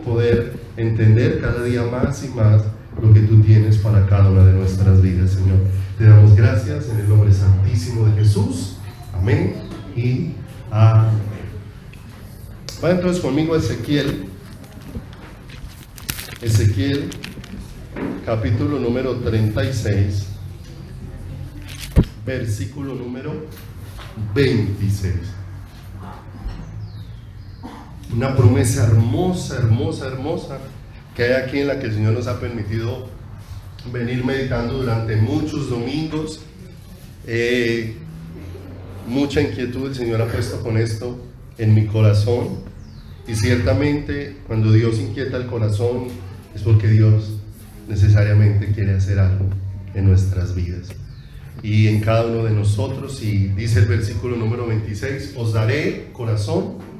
poder entender cada día más y más lo que tú tienes para cada una de nuestras vidas, Señor. Te damos gracias en el nombre santísimo de Jesús. Amén y amén. Vaya entonces conmigo a Ezequiel, capítulo número 36, versículo número 26. Una promesa hermosa, hermosa, hermosa que hay aquí, en la que el Señor nos ha permitido venir meditando durante muchos domingos. Mucha inquietud el Señor ha puesto con esto en mi corazón, y ciertamente cuando Dios inquieta el corazón es porque Dios necesariamente quiere hacer algo en nuestras vidas y en cada uno de nosotros. Y dice el versículo número 26: os daré corazón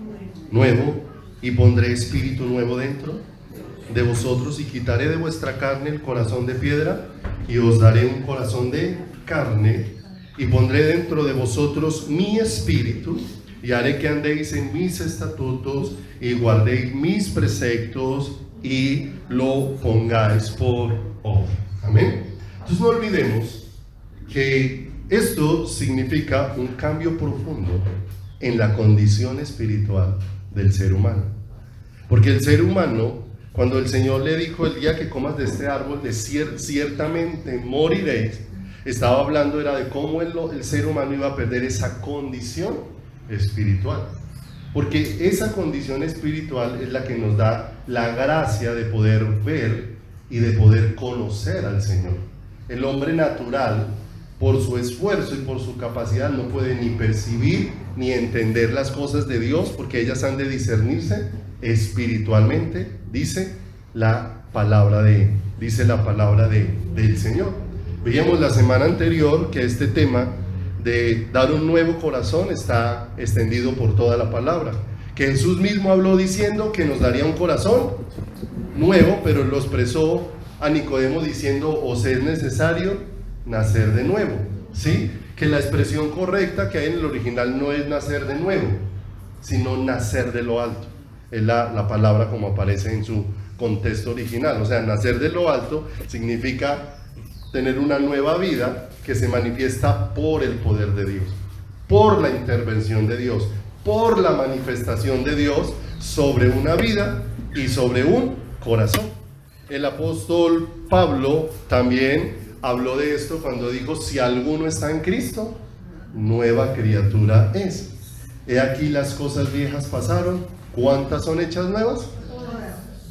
nuevo y pondré espíritu nuevo dentro de vosotros, y quitaré de vuestra carne el corazón de piedra y os daré un corazón de carne, y pondré dentro de vosotros mi espíritu, y haré que andéis en mis estatutos y guardéis mis preceptos y lo pongáis por obra. Amén. Entonces no olvidemos que esto significa un cambio profundo en la condición espiritual del ser humano. Porque el ser humano, cuando el Señor le dijo: el día que comas de este árbol, ciertamente moriréis, estaba hablando era de cómo el ser humano iba a perder esa condición espiritual. Porque esa condición espiritual es la que nos da la gracia de poder ver y de poder conocer al Señor. El hombre natural, por su esfuerzo y por su capacidad, no puede ni percibir ni entender las cosas de Dios, porque ellas han de discernirse espiritualmente, dice la palabra del Señor. Veíamos la semana anterior que este tema de dar un nuevo corazón está extendido por toda la palabra, que Jesús mismo habló diciendo que nos daría un corazón nuevo, pero lo expresó a Nicodemo diciendo: os es necesario nacer de nuevo. ¿Sí? Que la expresión correcta que hay en el original no es nacer de nuevo, sino nacer de lo alto. Es la palabra como aparece en su contexto original. O sea, nacer de lo alto significa tener una nueva vida que se manifiesta por el poder de Dios, por la intervención de Dios, por la manifestación de Dios sobre una vida y sobre un corazón. El apóstol Pablo también habló de esto cuando dijo: si alguno está en Cristo, nueva criatura es. He aquí, las cosas viejas pasaron. ¿Cuántas son hechas nuevas?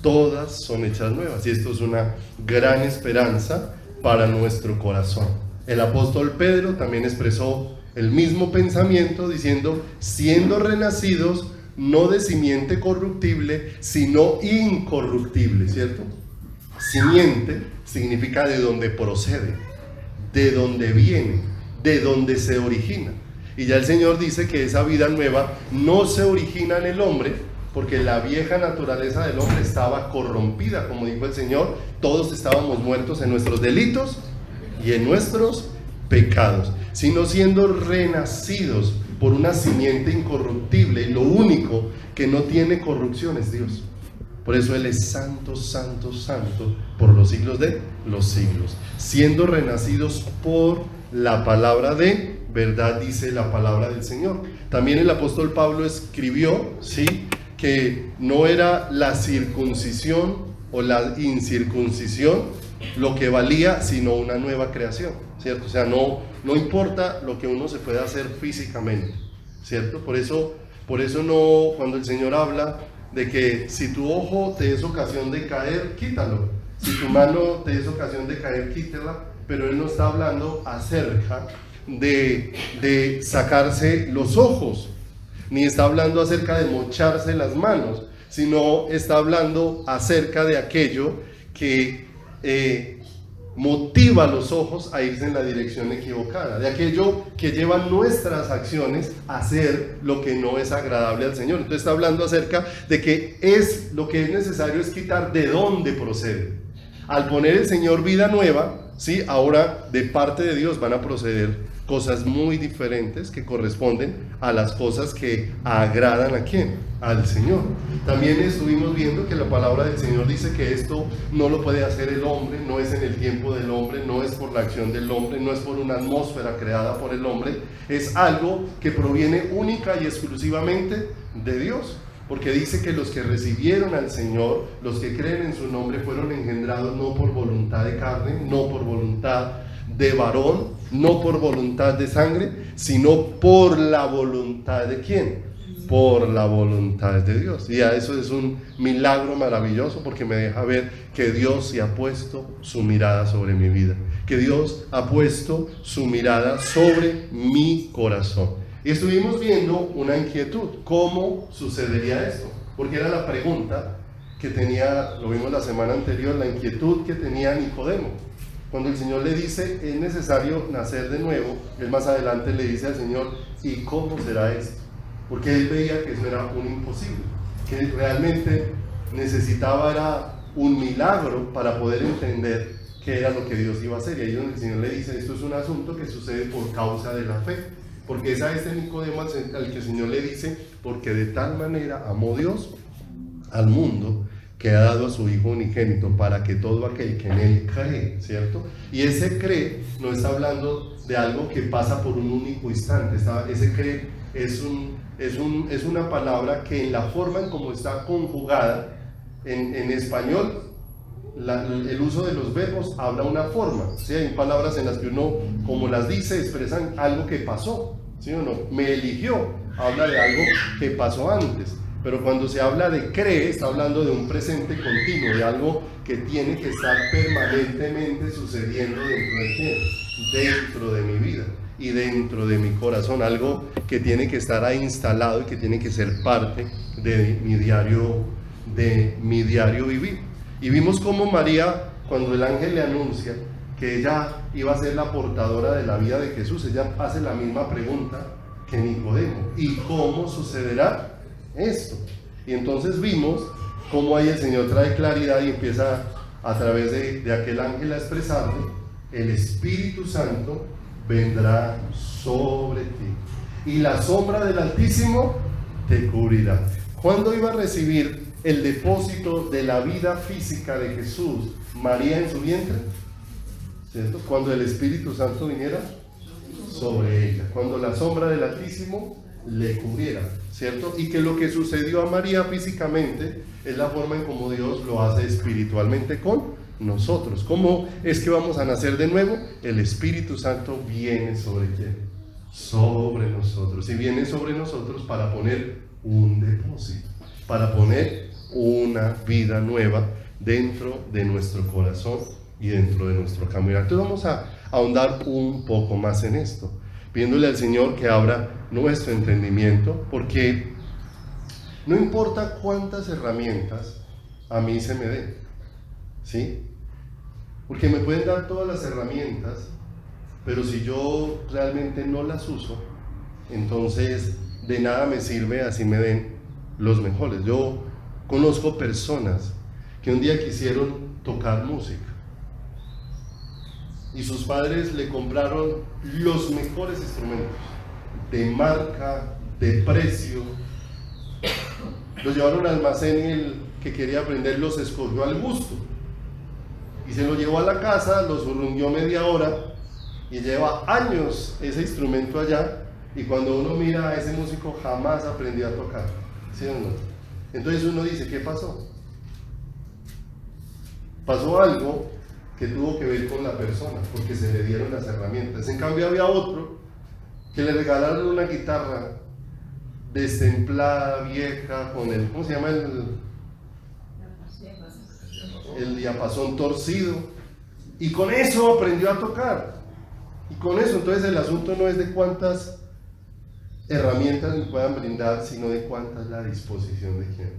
Todas son hechas nuevas. Y esto es una gran esperanza para nuestro corazón. El apóstol Pedro también expresó el mismo pensamiento diciendo: siendo renacidos no de simiente corruptible, sino incorruptible, ¿cierto? Simiente significa de donde procede, de donde viene, de donde se origina. Y ya el Señor dice que esa vida nueva no se origina en el hombre, porque la vieja naturaleza del hombre estaba corrompida. Como dijo el Señor, todos estábamos muertos en nuestros delitos y en nuestros pecados, sino siendo renacidos por una simiente incorruptible. Y lo único que no tiene corrupción es Dios. Por eso Él es santo, santo, santo por los siglos de los siglos, siendo renacidos por la palabra de verdad, dice la palabra del Señor. También el apóstol Pablo escribió, ¿sí?, que no era la circuncisión o la incircuncisión lo que valía, sino una nueva creación, ¿cierto? O sea, no importa lo que uno se pueda hacer físicamente, ¿cierto? Por eso no, cuando el Señor habla de que si tu ojo te es ocasión de caer, quítalo. Si tu mano te es ocasión de caer, quítala. Pero Él no está hablando acerca de sacarse los ojos, ni está hablando acerca de mocharse las manos, sino está hablando acerca de aquello que motiva a los ojos a irse en la dirección equivocada, de aquello que lleva nuestras acciones a hacer lo que no es agradable al Señor. Entonces está hablando acerca de que lo que es necesario es quitar de dónde procede. Al poner el Señor vida nueva, ¿sí?, ahora de parte de Dios van a proceder cosas muy diferentes que corresponden a las cosas que agradan ¿a quién? Al Señor. También estuvimos viendo que la palabra del Señor dice que esto no lo puede hacer el hombre, no es en el tiempo del hombre, no es por la acción del hombre, no es por una atmósfera creada por el hombre, es algo que proviene única y exclusivamente de Dios. Porque dice que los que recibieron al Señor, los que creen en su nombre, fueron engendrados no por voluntad de carne, no por voluntad de varón, no por voluntad de sangre, sino por la voluntad de ¿quién? Por la voluntad de Dios. Y a eso es un milagro maravilloso, porque me deja ver que Dios se ha puesto su mirada sobre mi vida, que Dios ha puesto su mirada sobre mi corazón. Y estuvimos viendo una inquietud, ¿cómo sucedería esto? Porque era la pregunta que tenía, lo vimos la semana anterior, la inquietud que tenía Nicodemo. Cuando el Señor le dice, es necesario nacer de nuevo, él más adelante le dice al Señor, ¿y cómo será esto? Porque él veía que eso era un imposible, que realmente necesitaba era un milagro para poder entender qué era lo que Dios iba a hacer. Y ahí donde el Señor le dice, esto es un asunto que sucede por causa de la fe. Porque es a este Nicodemo al que el Señor le dice, porque de tal manera amó Dios al mundo, que ha dado a su Hijo unigénito, para que todo aquel que en él cree, ¿cierto? Y ese cree no está hablando de algo que pasa por un único instante. Ese cree es una palabra que en la forma en cómo está conjugada en español, el uso de los verbos habla una forma, ¿sí? Hay palabras en las que uno, como las dice, expresan algo que pasó, ¿sí o no? Me eligió, habla de algo que pasó antes, pero cuando se habla de cree, está hablando de un presente continuo, de algo que tiene que estar permanentemente sucediendo dentro de mi vida y dentro de mi corazón, algo que tiene que estar ahí instalado y que tiene que ser parte de mi diario vivir. Y vimos cómo María, cuando el ángel le anuncia que ella iba a ser la portadora de la vida de Jesús, ella hace la misma pregunta que Nicodemo: ¿y cómo sucederá esto? Y entonces vimos cómo ahí el Señor trae claridad y empieza a través de aquel ángel a expresarle: el Espíritu Santo vendrá sobre ti y la sombra del Altísimo te cubrirá. ¿Cuándo iba a recibir el depósito de la vida física de Jesús María en su vientre? ¿Cierto? Cuando el Espíritu Santo viniera sobre ella, cuando la sombra del Altísimo le cubriera, ¿cierto? Y que lo que sucedió a María físicamente es la forma en cómo Dios lo hace espiritualmente con nosotros. ¿Cómo es que vamos a nacer de nuevo? El Espíritu Santo viene sobre quién? Sobre nosotros. Y viene sobre nosotros para poner un depósito, para poner una vida nueva dentro de nuestro corazón y dentro de nuestro caminar. Entonces vamos a ahondar un poco más en esto, pidiéndole al Señor que abra nuestro entendimiento, porque no importa cuántas herramientas a mí se me den, ¿sí? Porque me pueden dar todas las herramientas, pero si yo realmente no las uso, entonces de nada me sirve así me den los mejores. Yo conozco personas que un día quisieron tocar música y sus padres le compraron los mejores instrumentos, de marca, de precio, los llevaron al almacén y el que quería aprender los escogió al gusto y se lo llevó a la casa, los urrungió media hora y lleva años ese instrumento allá, y cuando uno mira a ese músico jamás aprendió a tocar, ¿sí o no? Entonces uno dice, ¿qué pasó? Pasó algo que tuvo que ver con la persona, porque se le dieron las herramientas. En cambio había otro que le regalaron una guitarra destemplada, vieja, con el, ¿cómo se llama? El diapasón torcido, y con eso aprendió a tocar. Y con eso, entonces el asunto no es de cuántas herramientas me puedan brindar, sino de cuánta es la disposición de quién.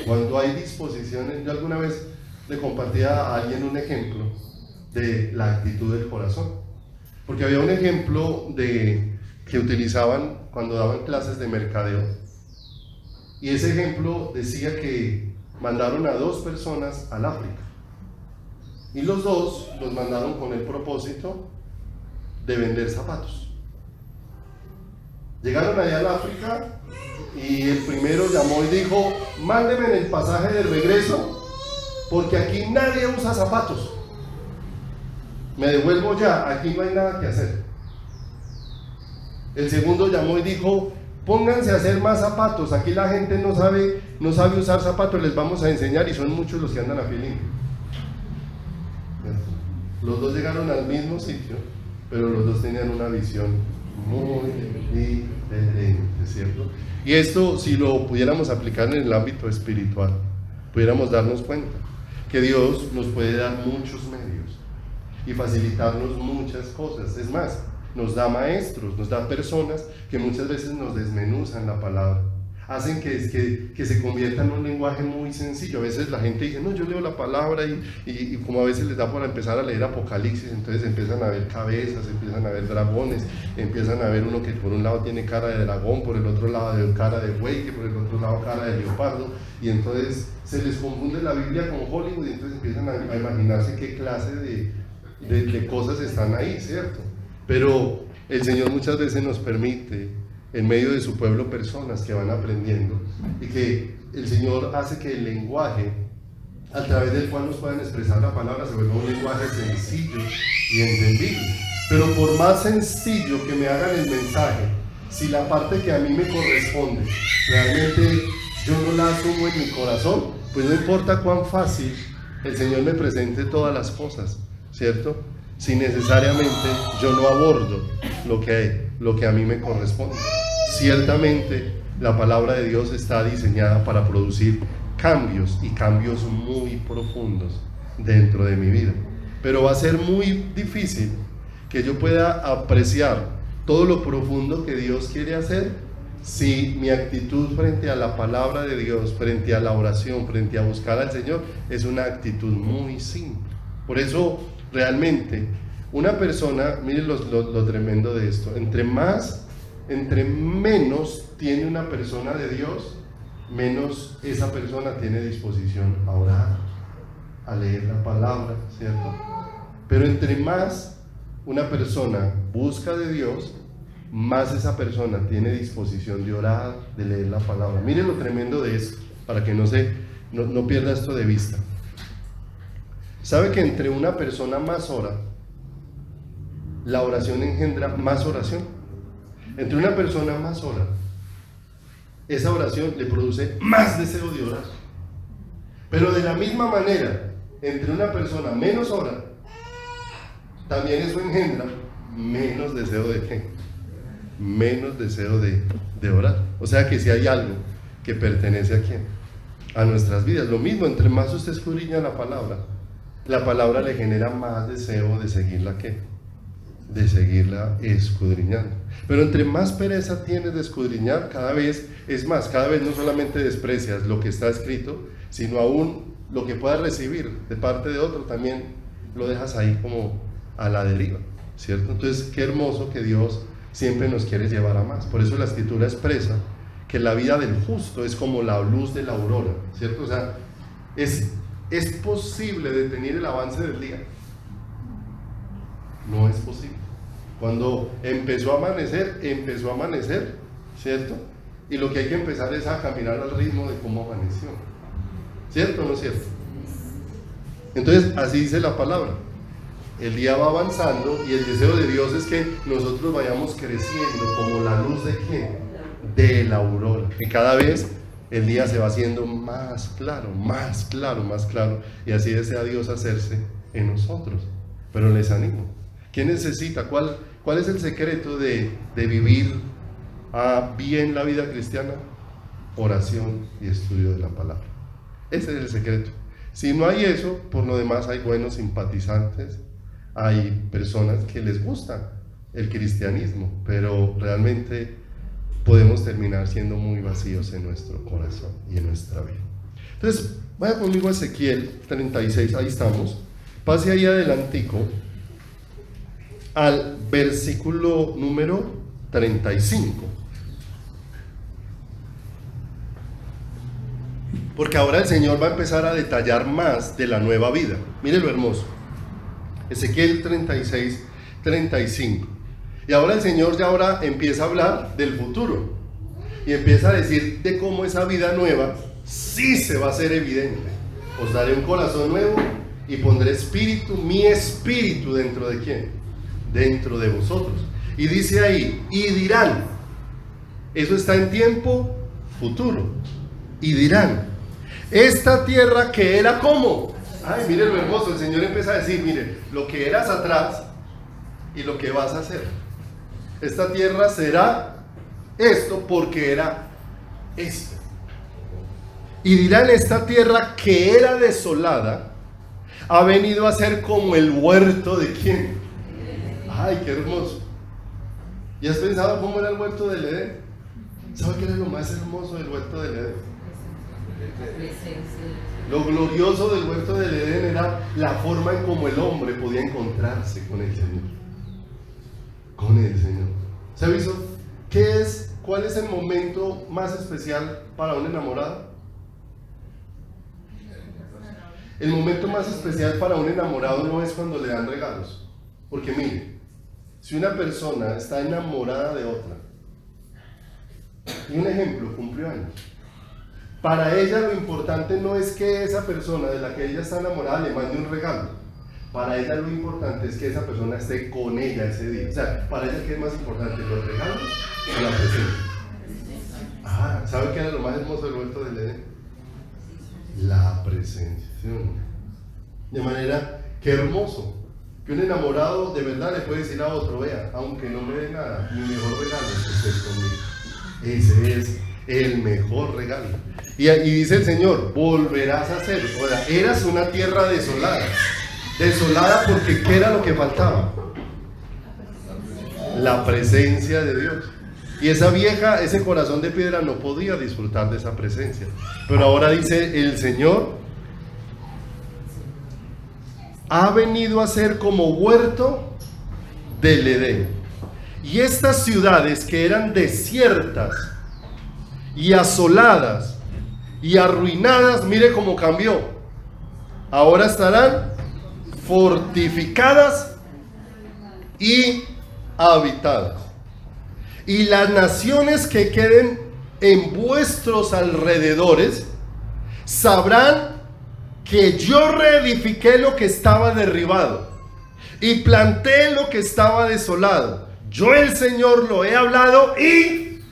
Cuando hay disposiciones, yo alguna vez le compartía a alguien un ejemplo de la actitud del corazón, porque había un ejemplo que utilizaban cuando daban clases de mercadeo, y ese ejemplo decía que mandaron a 2 personas al África, y los 2 los mandaron con el propósito de vender zapatos. Llegaron allá al África y el primero llamó y dijo: mándeme en el pasaje de regreso porque aquí nadie usa zapatos. Me devuelvo ya, aquí no hay nada que hacer. El segundo llamó y dijo: pónganse a hacer más zapatos, aquí la gente no sabe usar zapatos, les vamos a enseñar, y son muchos los que andan a pie limpio. Los dos llegaron al mismo sitio, pero los dos tenían una visión muy diferente, ¿cierto? Y esto, si lo pudiéramos aplicar en el ámbito espiritual, pudiéramos darnos cuenta que Dios nos puede dar muchos medios y facilitarnos muchas cosas. Es más, nos da maestros, nos da personas que muchas veces nos desmenuzan la palabra, hacen que se convierta en un lenguaje muy sencillo. A veces la gente dice: no, yo leo la palabra y como a veces les da por empezar a leer Apocalipsis, entonces empiezan a ver cabezas, empiezan a ver dragones, empiezan a ver uno que por un lado tiene cara de dragón, por el otro lado de cara de buey, que por el otro lado cara de leopardo, y entonces se les confunde la Biblia con Hollywood, y entonces empiezan a imaginarse qué clase de cosas están ahí, ¿cierto? Pero el Señor muchas veces nos permite, en medio de su pueblo, personas que van aprendiendo, y que el Señor hace que el lenguaje a través del cual nos puedan expresar la palabra se vuelva un lenguaje sencillo y entendible. Pero por más sencillo que me hagan el mensaje, si la parte que a mí me corresponde realmente yo no la asumo en mi corazón, pues no importa cuán fácil el Señor me presente todas las cosas, ¿cierto? Si necesariamente yo no abordo lo que a mí me corresponde. Ciertamente la palabra de Dios está diseñada para producir cambios, y cambios muy profundos dentro de mi vida, pero va a ser muy difícil que yo pueda apreciar todo lo profundo que Dios quiere hacer si mi actitud frente a la palabra de Dios, frente a la oración, frente a buscar al Señor, es una actitud muy simple. Por eso realmente una persona, miren lo tremendo de esto, entre menos tiene una persona de Dios, menos esa persona tiene disposición a orar, a leer la palabra, ¿cierto? Pero entre más una persona busca de Dios, más esa persona tiene disposición de orar, de leer la palabra. Miren lo tremendo de esto, para que no pierda esto de vista. ¿Sabe que entre una persona más ora, la oración engendra más oración? Entre una persona más ora, esa oración le produce más deseo de orar. Pero de la misma manera, entre una persona menos ora, también eso engendra menos deseo de ¿qué? Menos deseo de orar. O sea que si hay algo que pertenece a ¿quién? A nuestras vidas. Lo mismo, entre más usted escudriña la palabra le genera más deseo de seguirla ¿qué? De seguirla escudriñando. Pero entre más pereza tienes de escudriñar, cada vez no solamente desprecias lo que está escrito, sino aún lo que puedas recibir de parte de otro, también lo dejas ahí como a la deriva, ¿cierto? Entonces, qué hermoso que Dios siempre nos quiere llevar a más. Por eso la Escritura expresa que la vida del justo es como la luz de la aurora, ¿cierto? O sea, ¿es posible detener el avance del día? No es posible. Cuando empezó a amanecer, ¿cierto? Y lo que hay que empezar es a caminar al ritmo de cómo amaneció, ¿cierto o no es cierto? Entonces, así dice la palabra. El día va avanzando y el deseo de Dios es que nosotros vayamos creciendo como la luz de ¿quién? De la aurora. Que cada vez el día se va haciendo más claro, más claro, más claro. Y así desea Dios hacerse en nosotros. Pero les animo. ¿Qué necesita? ¿Cuál es el secreto de vivir bien la vida cristiana? Oración y estudio de la palabra. Ese es el secreto. Si no hay eso, por lo demás hay buenos simpatizantes, hay personas que les gusta el cristianismo, pero realmente podemos terminar siendo muy vacíos en nuestro corazón y en nuestra vida. Entonces, vaya conmigo a Ezequiel 36, ahí estamos. Pase ahí adelantico al versículo número 35. Porque ahora el Señor va a empezar a detallar más de la nueva vida. Mire lo hermoso. Ezequiel 36, 35. Y ahora el Señor ya ahora empieza a hablar del futuro. Y empieza a decir de cómo esa vida nueva sí se va a hacer evidente. Os daré un corazón nuevo y pondré espíritu, mi espíritu dentro de ¿quién? Dentro de vosotros. Y dice ahí, y dirán, eso está en tiempo futuro, y dirán, esta tierra que era como, ay, mire lo hermoso, el Señor empieza a decir, mire, lo que eras atrás y lo que vas a hacer. Esta tierra será esto porque era esto. Y dirán, esta tierra que era desolada ha venido a ser como el huerto de ¿quién? Ay, qué hermoso. ¿Y has pensado cómo era el huerto del Edén? ¿Sabe qué era lo más hermoso del huerto del Edén? Lo glorioso del huerto del Edén era la forma en cómo el hombre podía encontrarse con el Señor. Con el Señor. ¿Se ha visto? ¿Cuál es el momento más especial para un enamorado? El momento más especial para un enamorado no es cuando le dan regalos. Porque mire, si una persona está enamorada de otra, y un ejemplo, cumplió años, para ella lo importante no es que esa persona de la que ella está enamorada le mande un regalo. Para ella lo importante es que esa persona esté con ella ese día. O sea, para ella, ¿qué es más importante? ¿Los regalos o la presencia? ¿Sabe qué era lo más hermoso del huerto del Edén? La presencia. ¿Sí? De manera que hermoso que un enamorado de verdad le puede decir a otro, vea, aunque no me dé nada, mi mejor regalo es que estés conmigo. Ese es el mejor regalo. Y dice el Señor, volverás a ser. O sea, eras una tierra desolada. Desolada porque ¿qué era lo que faltaba? La presencia de Dios. Y ese corazón de piedra no podía disfrutar de esa presencia. Pero ahora dice el Señor, ha venido a ser como huerto del Edén. Y estas ciudades que eran desiertas y asoladas y arruinadas, mire cómo cambió. Ahora estarán fortificadas y habitadas. Y las naciones que queden en vuestros alrededores sabrán que yo reedifiqué lo que estaba derribado y planté lo que estaba desolado. Yo el Señor lo he hablado y...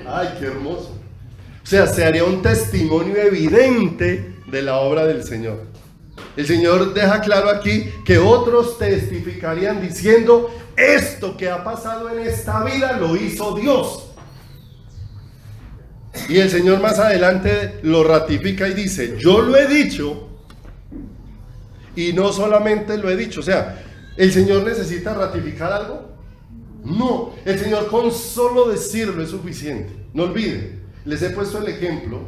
¡ay, qué hermoso! O sea, se haría un testimonio evidente de la obra del Señor. El Señor deja claro aquí que otros testificarían diciendo, esto que ha pasado en esta vida lo hizo Dios. Y el Señor más adelante lo ratifica y dice, yo lo he dicho, y no solamente lo he dicho. O sea, ¿el Señor necesita ratificar algo? No, el Señor con solo decirlo es suficiente. No olviden, les he puesto el ejemplo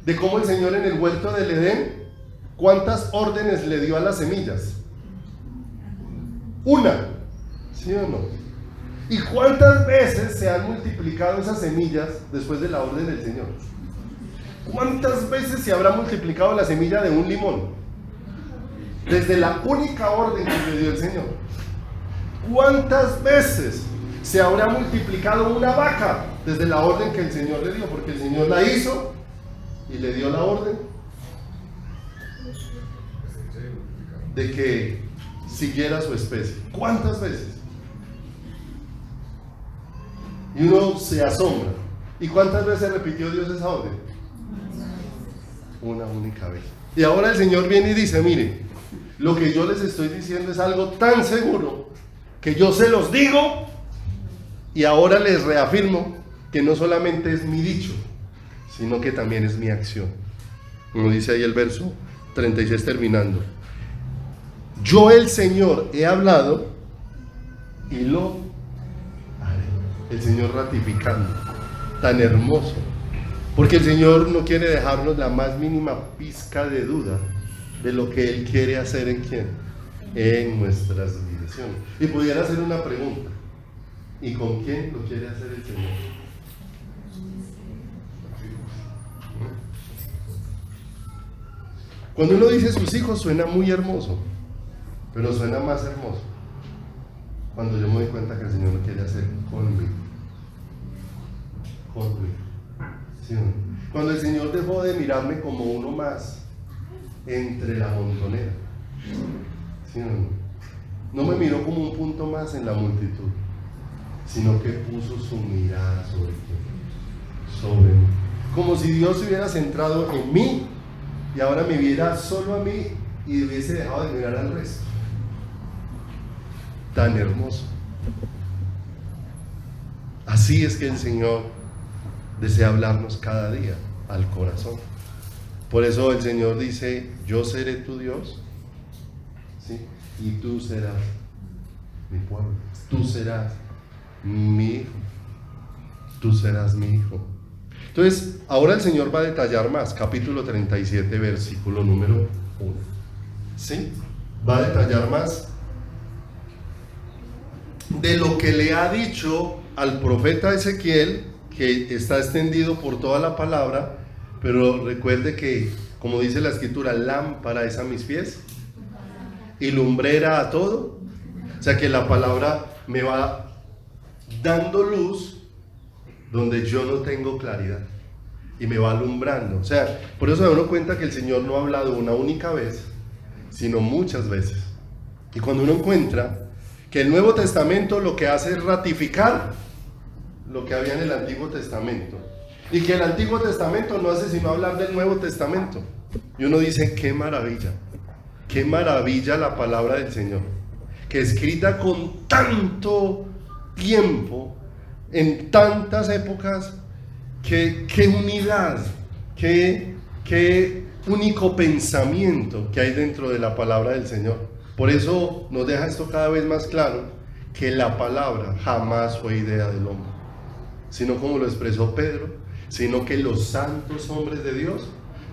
de cómo el Señor en el huerto del Edén, ¿cuántas órdenes le dio a las semillas? Una, ¿sí o no? ¿Y cuántas veces se han multiplicado esas semillas después de la orden del Señor? ¿Cuántas veces se habrá multiplicado la semilla de un limón? Desde la única orden que le dio el Señor. ¿Cuántas veces se habrá multiplicado una vaca? Desde la orden que el Señor le dio, porque el Señor la hizo y le dio la orden de que siguiera su especie. ¿Cuántas veces? Y uno se asombra. ¿Y cuántas veces repitió Dios esa orden? Una única vez. Y ahora el Señor viene y dice, mire, lo que yo les estoy diciendo es algo tan seguro que yo se los digo y ahora les reafirmo que no solamente es mi dicho, sino que también es mi acción. Como dice ahí el verso 36 terminando. Yo el Señor he hablado y lo haré. El Señor ratificando, tan hermoso, porque el Señor no quiere dejarnos la más mínima pizca de duda de lo que Él quiere hacer en quién, en nuestras direcciones. Y pudiera hacer una pregunta, ¿y con quién lo quiere hacer el Señor? Cuando uno dice sus hijos suena muy hermoso, pero suena más hermoso Cuando yo me doy cuenta que el Señor lo quiere hacer conmigo. ¿Sí o no? Cuando el Señor dejó de mirarme como uno más entre la montonera. ¿Sí o no? No me miró como un punto más en la multitud, sino que puso su mirada sobre mí. Como si Dios se hubiera centrado en mí y ahora me viera solo a mí y hubiese dejado de mirar al resto. Tan hermoso. Así es que el Señor desea hablarnos cada día al corazón. Por eso el Señor dice: yo seré tu Dios, ¿sí? Y tú serás mi pueblo, tú serás mi hijo, tú serás mi hijo. Entonces, ahora el Señor va a detallar más, capítulo 37, versículo número 1. ¿Sí? Va a detallar más de lo que le ha dicho al profeta Ezequiel, que está extendido por toda la palabra, pero recuerde que, como dice la escritura, lámpara es a mis pies y lumbrera a todo. O sea que la palabra me va dando luz donde yo no tengo claridad y me va alumbrando. O sea, por eso me doy cuenta que el Señor no ha hablado una única vez, sino muchas veces. Y cuando uno encuentra que el Nuevo Testamento lo que hace es ratificar lo que había en el Antiguo Testamento, y que el Antiguo Testamento no hace sino hablar del Nuevo Testamento, y uno dice: qué maravilla la palabra del Señor, que escrita con tanto tiempo, en tantas épocas, qué unidad, qué único pensamiento que hay dentro de la palabra del Señor. Por eso nos deja esto cada vez más claro, que la palabra jamás fue idea del hombre, sino, como lo expresó Pedro, sino que los santos hombres de Dios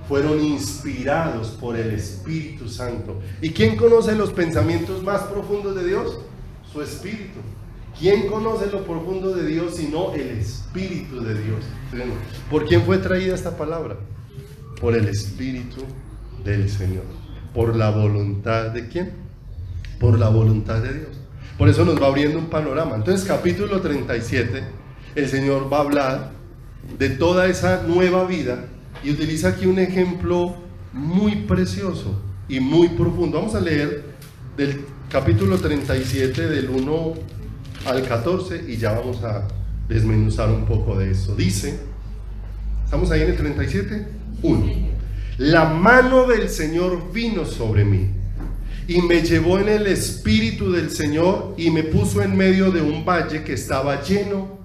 fueron inspirados por el Espíritu Santo. ¿Y quién conoce los pensamientos más profundos de Dios? Su Espíritu. ¿Quién conoce lo profundo de Dios sino el Espíritu de Dios? ¿Por quién fue traída esta palabra? Por el Espíritu del Señor. ¿Por la voluntad de quién? Por la voluntad de Dios. Por eso nos va abriendo un panorama. Entonces, capítulo 37, el Señor va a hablar de toda esa nueva vida y utiliza aquí un ejemplo muy precioso y muy profundo. Vamos a leer del capítulo 37, del 1 al 14, y ya vamos a desmenuzar un poco de eso. Dice, ¿estamos ahí en el 37? 1. La mano del Señor vino sobre mí y me llevó en el Espíritu del Señor y me puso en medio de un valle que estaba lleno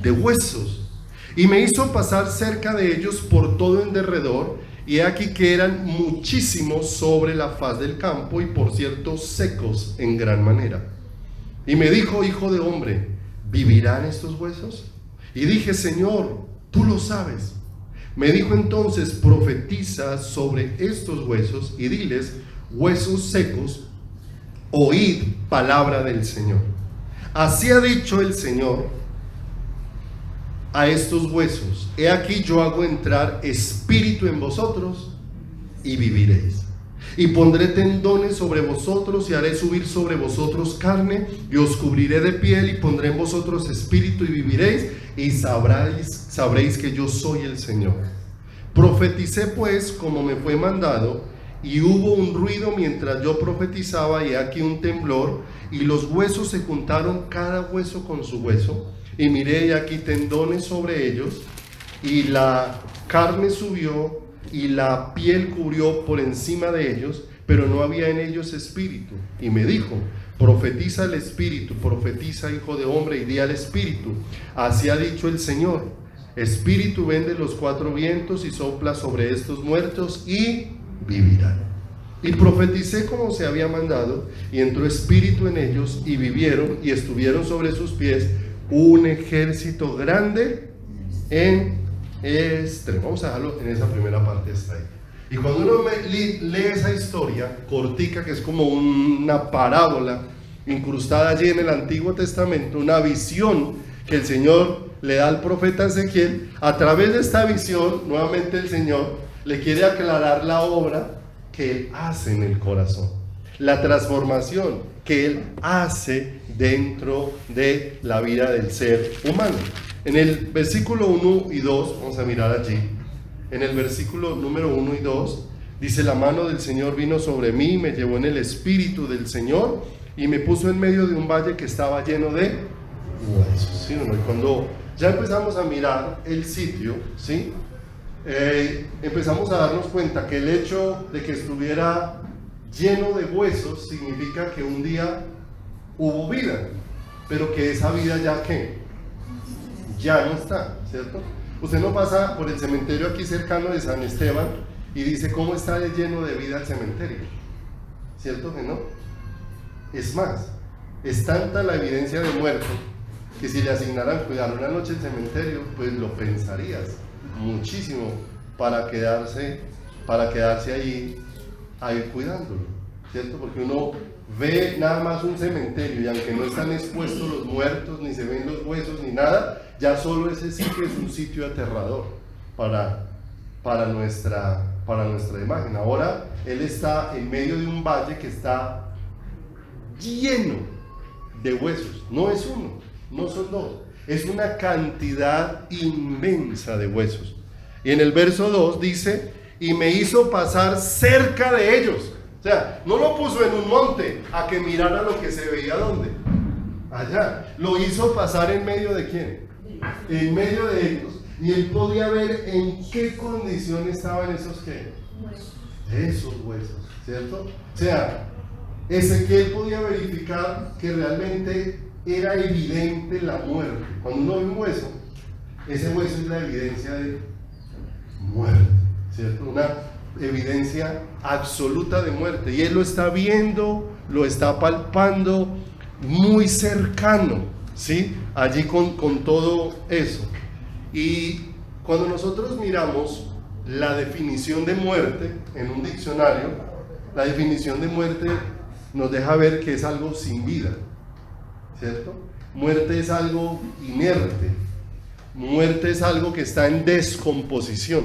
de huesos, y me hizo pasar cerca de ellos por todo en derredor, y he aquí que eran muchísimos sobre la faz del campo, y por cierto secos en gran manera. Y me dijo: hijo de hombre, ¿vivirán estos huesos? Y dije: Señor, tú lo sabes. Me dijo entonces: profetiza sobre estos huesos y diles: huesos secos, oíd palabra del Señor. Así ha dicho el Señor a estos huesos: he aquí yo hago entrar espíritu en vosotros y viviréis. Y pondré tendones sobre vosotros y haré subir sobre vosotros carne, y os cubriré de piel y pondré en vosotros espíritu y viviréis, y sabréis que yo soy el Señor. Profeticé pues como me fue mandado, y hubo un ruido mientras yo profetizaba, y aquí un temblor, y los huesos se juntaron cada hueso con su hueso, y miré, y aquí tendones sobre ellos, y la carne subió, y la piel cubrió por encima de ellos, pero no había en ellos espíritu. Y me dijo: profetiza al espíritu, profetiza, hijo de hombre, y di al espíritu: así ha dicho el Señor, espíritu ven de los cuatro vientos y sopla sobre estos muertos y vivirán. Y profeticé como se había mandado, y entró espíritu en ellos, y vivieron, y estuvieron sobre sus pies un ejército grande en extremo. Vamos a dejarlo en esa primera parte hasta ahí. Y cuando uno lee esa historia cortica, que es como una parábola incrustada allí en el Antiguo Testamento, una visión que el Señor le da al profeta Ezequiel, a través de esta visión, nuevamente el Señor le quiere aclarar la obra que Él hace en el corazón. la transformación que Él hace dentro de la vida del ser humano. En el versículo 1 y 2, vamos a mirar allí, en el versículo número 1 y 2, dice: la mano del Señor vino sobre mí, me llevó en el espíritu del Señor y me puso en medio de un valle que estaba lleno de huesos. ¿Sí o no? Y cuando ya empezamos a mirar el sitio, ¿sí? Empezamos a darnos cuenta que el hecho de que estuviera lleno de huesos significa que un día hubo vida, pero que esa vida ya ya no está, ¿cierto? Usted no pasa por el cementerio aquí cercano de San Esteban y dice: ¿cómo está de lleno de vida el cementerio? ¿Cierto que no? Es más, es tanta la evidencia de muerte que si le asignaran cuidar una noche el cementerio, pues lo pensarías muchísimo para quedarse ahí cuidándolo, ¿cierto? Porque uno ve nada más un cementerio y aunque no están expuestos los muertos, ni se ven los huesos, ni nada, ya solo ese sitio es un sitio aterrador para nuestra imagen. Ahora Él está en medio de un valle que está lleno de huesos. No es uno, no son dos, es una cantidad inmensa de huesos. Y en el verso 2 dice: y me hizo pasar cerca de ellos. O sea, no lo puso en un monte a que mirara lo que se veía. ¿Dónde? Allá. Lo hizo pasar en medio de ¿quién? En medio de ellos. Y él podía ver en qué condición estaban esos esos huesos, ¿cierto? O sea, Ezequiel podía verificar que realmente era evidente la muerte. Cuando uno ve un hueso, ese hueso es la evidencia de muerte, ¿cierto? Una evidencia absoluta de muerte. Y él lo está viendo, lo está palpando muy cercano, ¿sí? Allí con todo eso. Y cuando nosotros miramos la definición de muerte en un diccionario, la definición de muerte nos deja ver que es algo sin vida, ¿cierto? Muerte es algo inerte, muerte es algo que está en descomposición,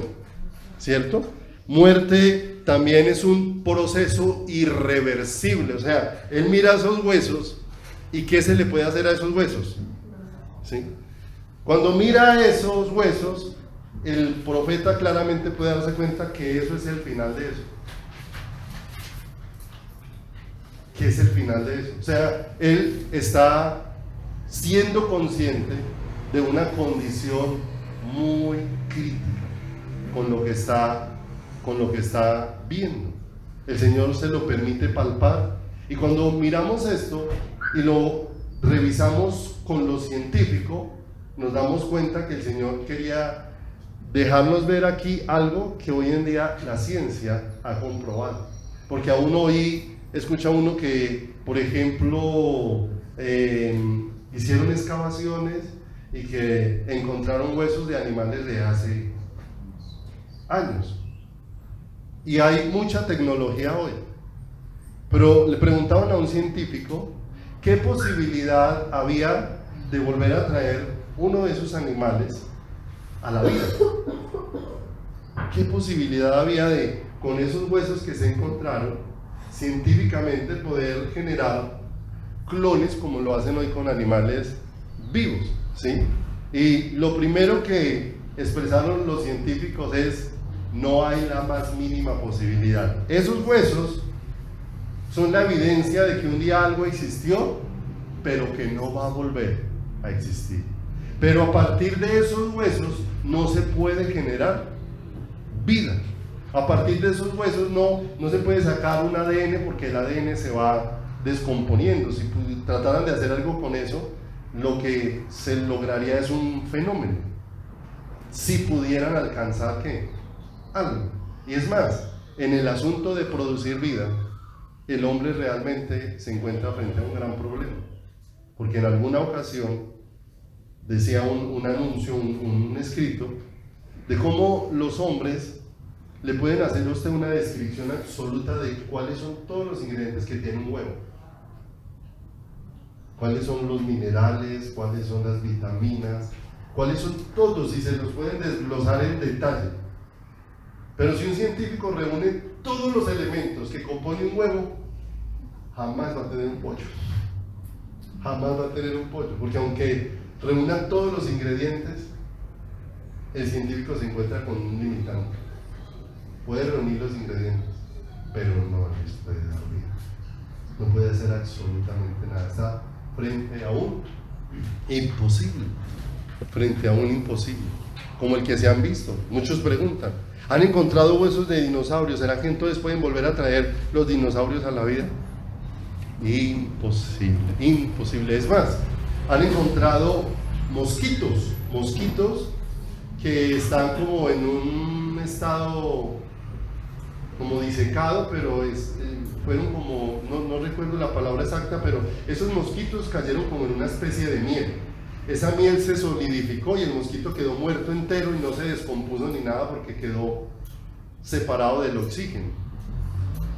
¿cierto? Muerte también es un proceso irreversible. O sea, él mira esos huesos y ¿qué se le puede hacer a esos huesos? ¿Sí? Cuando mira esos huesos, el profeta claramente puede darse cuenta que eso es el final de eso. ¿Qué es el final de eso? O sea, él está siendo consciente de una condición muy crítica con lo que está viendo. El Señor se lo permite palpar. Y cuando miramos esto y lo revisamos con lo científico, nos damos cuenta que el Señor quería dejarnos ver aquí algo que hoy en día la ciencia ha comprobado. Porque aún hoy escucha uno que, por ejemplo, hicieron excavaciones y que encontraron huesos de animales de hace años. Y hay mucha tecnología hoy. Pero le preguntaban a un científico qué posibilidad había de volver a traer uno de esos animales a la vida. ¿Qué posibilidad había de, con esos huesos que se encontraron, científicamente poder generar clones como lo hacen hoy con animales vivos? ¿Sí? Y lo primero que expresaron los científicos es: no hay la más mínima posibilidad. Esos huesos son la evidencia de que un día algo existió, pero que no va a volver a existir. Pero a partir de esos huesos no se puede generar vida. A partir de esos huesos no se puede sacar un ADN, porque el ADN se va descomponiendo. Si trataran de hacer algo con eso, lo que se lograría es un fenómeno. Si pudieran alcanzar algo. Y es más, en el asunto de producir vida, el hombre realmente se encuentra frente a un gran problema. Porque en alguna ocasión decía un anuncio, un escrito, de cómo los hombres le pueden hacer a usted una descripción absoluta de cuáles son todos los ingredientes que tiene un huevo. Cuáles son los minerales, cuáles son las vitaminas, cuáles son todos, y se los pueden desglosar en detalle. Pero si un científico reúne todos los elementos que componen un huevo, jamás va a tener un pollo. Jamás va a tener un pollo, porque aunque reúnan todos los ingredientes, el científico se encuentra con un limitante. Puede reunir los ingredientes, pero no les puede dar vida. No puede hacer absolutamente nada. Está frente a un imposible. Frente a un imposible. Como el que se han visto. Muchos preguntan, ¿han encontrado huesos de dinosaurios? ¿Será que entonces pueden volver a traer los dinosaurios a la vida? Imposible, imposible. Es más, han encontrado mosquitos que están como en un estado como disecado, pero fueron como, no recuerdo la palabra exacta, pero esos mosquitos cayeron como en una especie de miel. Esa miel se solidificó y el mosquito quedó muerto entero y no se descompuso ni nada porque quedó separado del oxígeno.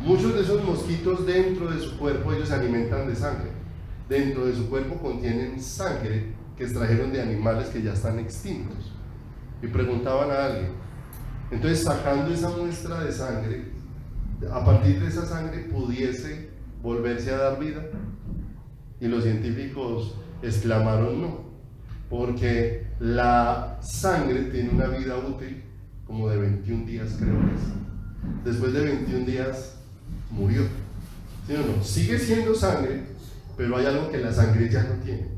Muchos de esos mosquitos dentro de su cuerpo, ellos se alimentan de sangre. Dentro de su cuerpo contienen sangre que extrajeron de animales que ya están extintos. Y preguntaban a alguien, entonces sacando esa muestra de sangre, a partir de esa sangre pudiese volverse a dar vida. Y los científicos exclamaron no, porque la sangre tiene una vida útil como de 21 días, creo que es. Después de 21 días murió. ¿Sí o no? Sigue siendo sangre, pero hay algo que la sangre ya no tiene.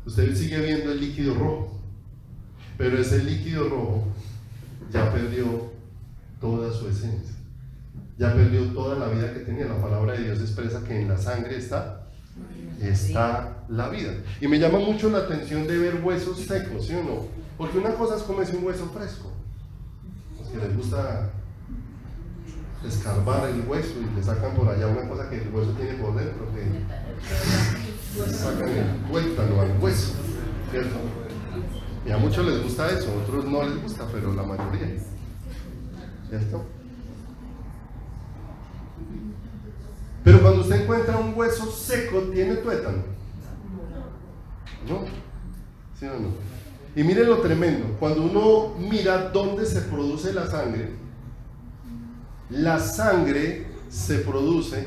Usted sigue viendo el líquido rojo, pero ese líquido rojo ya perdió toda su esencia, ya perdió toda la vida que tenía. La palabra de Dios expresa que en la sangre está la vida. Y me llama mucho la atención de ver huesos secos, ¿sí o no? Porque una cosa es comerse un hueso fresco, los que les gusta escarbar el hueso y le sacan por allá una cosa que el hueso tiene por dentro, que le sacan el tuétano al hueso, ¿cierto? Y a muchos les gusta eso, a otros no les gusta, pero la mayoría, ¿cierto? Pero cuando usted encuentra un hueso seco, ¿tiene tuétano? ¿No? ¿Sí o no? Y miren lo tremendo, cuando uno mira dónde se produce la sangre se produce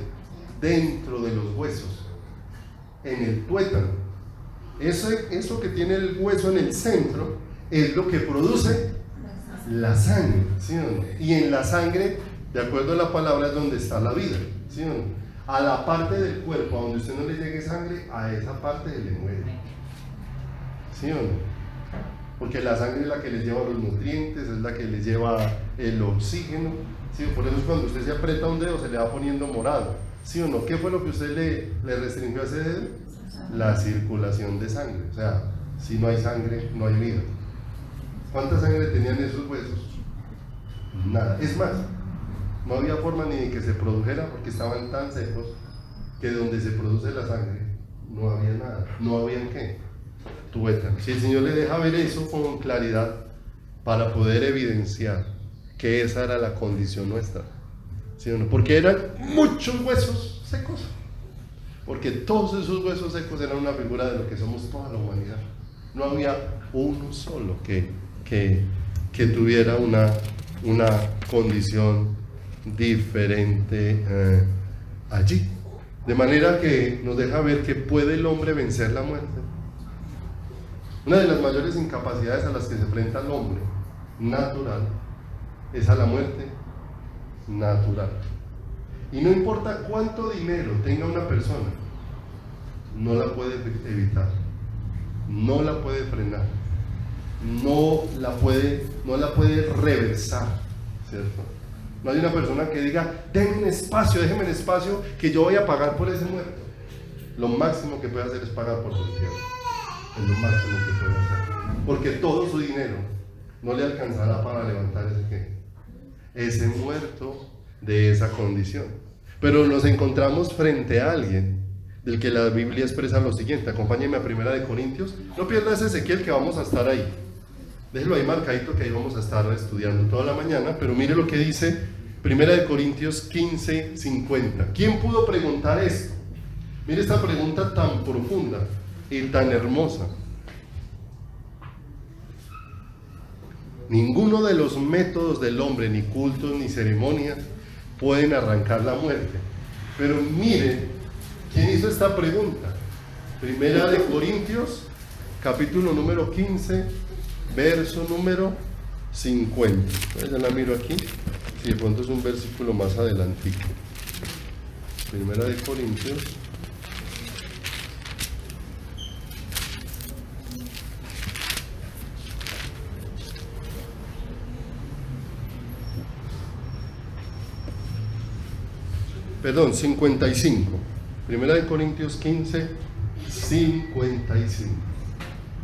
dentro de los huesos, en el tuétano. Eso que tiene el hueso en el centro es lo que produce la sangre, ¿sí o no? Y en la sangre, de acuerdo a la palabra, es donde está la vida, ¿sí o no? A la parte del cuerpo a donde usted no le llegue sangre, a esa parte se le muere, ¿sí o no? Porque la sangre es la que les lleva los nutrientes, es la que les lleva el oxígeno, ¿sí? Por eso es cuando usted se aprieta un dedo se le va poniendo morado, ¿sí o no? ¿Qué fue lo que usted le restringió a ese dedo? La circulación de sangre. O sea, si no hay sangre, no hay vida. ¿Cuánta sangre tenían esos huesos? Nada. Es más, no había forma ni de que se produjera porque estaban tan secos que donde se produce la sangre no había nada. No había ¿qué? Tuétano. Si el Señor le deja ver eso con claridad para poder evidenciar que esa era la condición nuestra, ¿sí o no? Porque eran muchos huesos secos. Porque todos esos huesos secos eran una figura de lo que somos toda la humanidad. No había uno solo que tuviera una condición diferente allí. De manera que nos deja ver que puede el hombre vencer la muerte. Una de las mayores incapacidades a las que se enfrenta el hombre natural es a la muerte natural. Y no importa cuánto dinero tenga una persona, no la puede evitar, no la puede frenar, no la puede reversar, ¿cierto? No hay una persona que diga, déjenme un espacio que yo voy a pagar por ese muerto. Lo máximo que puede hacer es pagar por su entierro. Es lo máximo que puede hacer. Porque todo su dinero no le alcanzará para levantar ese muerto de esa condición. Pero nos encontramos frente a alguien del que la Biblia expresa lo siguiente. Acompáñenme a 1 Corintios. No pierdas Ezequiel, que vamos a estar ahí. Déjelo ahí marcadito, que ahí vamos a estar estudiando toda la mañana. Pero mire lo que dice 1 Corintios 15:50. ¿Quién pudo preguntar esto? Mire esta pregunta tan profunda y tan hermosa. Ninguno de los métodos del hombre, ni cultos ni ceremonias, pueden arrancar la muerte. Pero mire ¿Quién hizo esta pregunta? Primera de Corintios, capítulo número 15, verso número 50. Ya la miro aquí. Si de pronto es un versículo más adelantico. Primera de Corintios. Perdón, 55. Primera de Corintios 15, 55.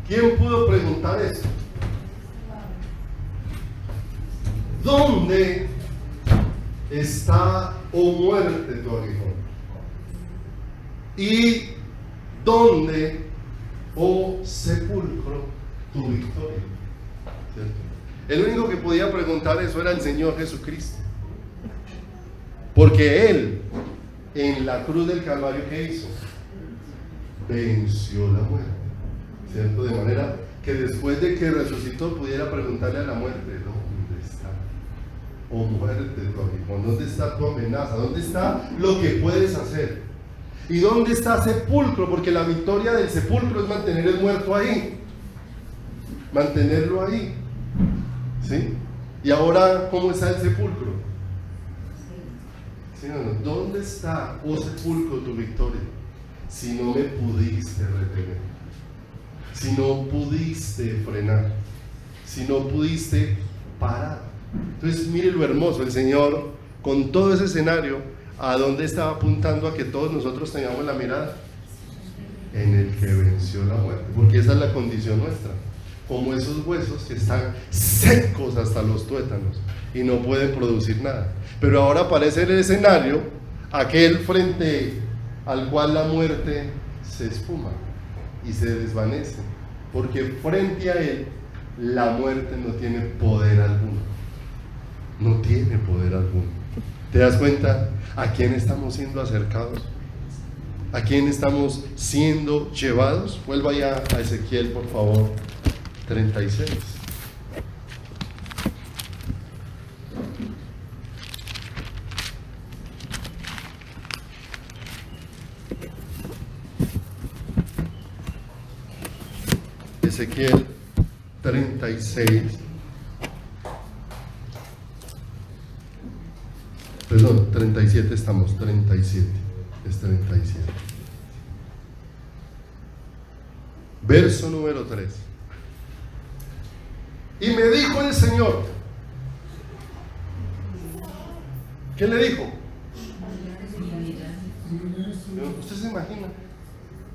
¿Quién pudo preguntar esto? ¿Dónde está, oh muerte, tu aguijón? ¿Y dónde, oh sepulcro, tu victoria? ¿Cierto? El único que podía preguntar eso era el Señor Jesucristo. Porque Él, en la cruz del Calvario, ¿qué hizo? Venció la muerte, ¿cierto? De manera que después de que resucitó pudiera preguntarle a la muerte: ¿dónde está, oh muerte, tu aguijón? ¿Dónde está tu amenaza? ¿Dónde está lo que puedes hacer? ¿Y dónde está sepulcro? Porque la victoria del sepulcro es mantener el muerto ahí, mantenerlo ahí, ¿sí? Y ahora, ¿cómo está el sepulcro? ¿Sí o no? ¿Dónde está, oh sepulcro, tu victoria? Si no me pudiste retener, si no pudiste frenar, si no pudiste parar. Entonces mire lo hermoso, el Señor con todo ese escenario, ¿a dónde estaba apuntando? A que todos nosotros tengamos la mirada en el que venció la muerte, porque esa es la condición nuestra, como esos huesos que están secos hasta los tuétanos y no pueden producir nada. Pero ahora aparece el escenario, aquel frente al cual la muerte se esfuma y se desvanece, porque frente a él la muerte no tiene poder alguno, no tiene poder alguno. ¿Te das cuenta a quién estamos siendo acercados? ¿A quién estamos siendo llevados? Vuelva ya a Ezequiel, por favor, 36. Ezequiel 36, perdón, 37 estamos, 37, es 37. Verso número 3. Y me dijo el Señor, ¿qué le dijo? ¿Usted se imagina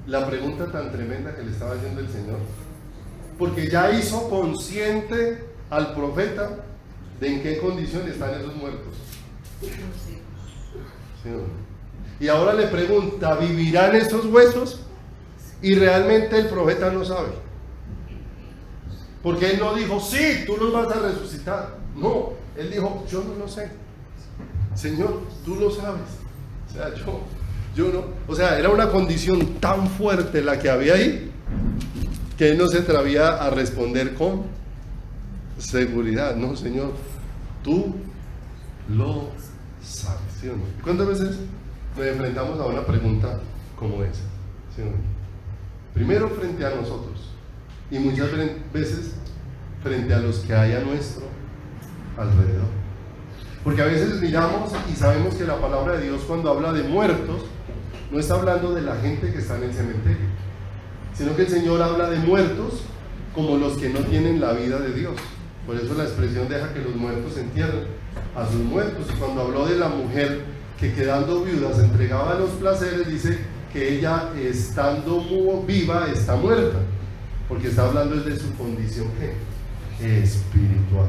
la pregunta tan tremenda que le estaba haciendo el Señor? Porque ya hizo consciente al profeta de en qué condición están esos muertos. ¿Sí, no? Y ahora le pregunta, ¿vivirán esos huesos? Y realmente el profeta no sabe. Porque él no dijo, sí, tú los vas a resucitar. No, él dijo, yo no lo sé. Señor, tú lo sabes. O sea, yo no. O sea, era una condición tan fuerte la que había ahí, que él no se atrevía a responder con seguridad. No, Señor, tú lo sabes, ¿sí o no? ¿Cuántas veces nos enfrentamos a una pregunta como esa? ¿Sí o no? Primero frente a nosotros y muchas veces frente a los que hay a nuestro alrededor. Porque a veces miramos y sabemos que la palabra de Dios, cuando habla de muertos, no está hablando de la gente que está en el cementerio, sino que el Señor habla de muertos como los que no tienen la vida de Dios. Por eso la expresión deja que los muertos entierren a sus muertos. Y cuando habló de la mujer que quedando viuda se entregaba a los placeres, dice que ella estando viva está muerta, porque está hablando de su condición espiritual,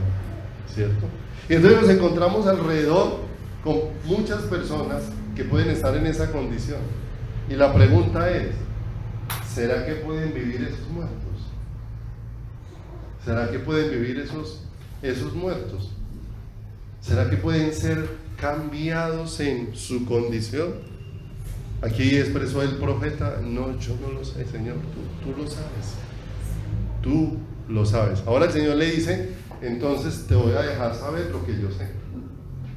¿cierto? Y entonces nos encontramos alrededor con muchas personas que pueden estar en esa condición, y la pregunta es, ¿será que pueden vivir esos muertos? ¿Será que pueden vivir esos muertos? ¿Será que pueden ser cambiados en su condición? Aquí expresó el profeta, no, yo no lo sé, Señor, tú lo sabes, tú lo sabes. Ahora el Señor le dice, entonces te voy a dejar saber lo que yo sé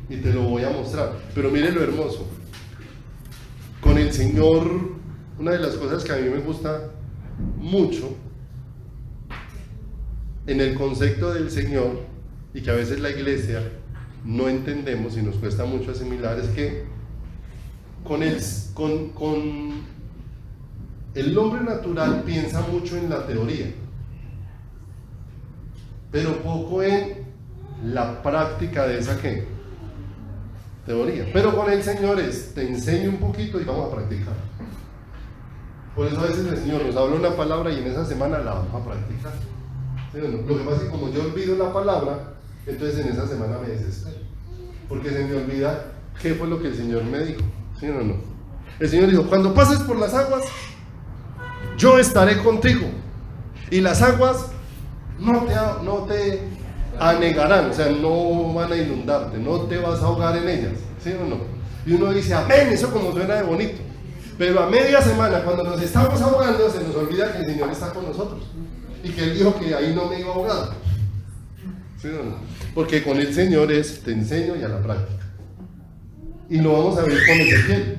y te lo voy a mostrar. Pero mire lo hermoso, con el el Señor, una de las cosas que a mí me gusta mucho en el concepto del Señor, y que a veces la iglesia no entendemos y nos cuesta mucho asimilar, es que con el hombre natural piensa mucho en la teoría, pero poco en la práctica de esa teoría. Pero con el Señor te enseño un poquito y vamos a practicar. Por eso a veces el Señor nos habla una palabra y en esa semana la vamos a practicar. ¿Sí o no? Lo que pasa es que como yo olvido la palabra, entonces en esa semana me desespero, porque se me olvida qué fue lo que el Señor me dijo. ¿Sí o no? El Señor dijo: cuando pases por las aguas, yo estaré contigo, y las aguas no te anegarán, o sea, no van a inundarte, no te vas a ahogar en ellas. ¿Sí o no? Y uno dice: amén, eso como suena de bonito. Pero a media semana, cuando nos estamos ahogando, se nos olvida que el Señor está con nosotros y que Él dijo que ahí no me iba a ahogar. ¿Sí o no? Porque con el Señor te enseño y a la práctica. Y lo vamos a ver con Ezequiel.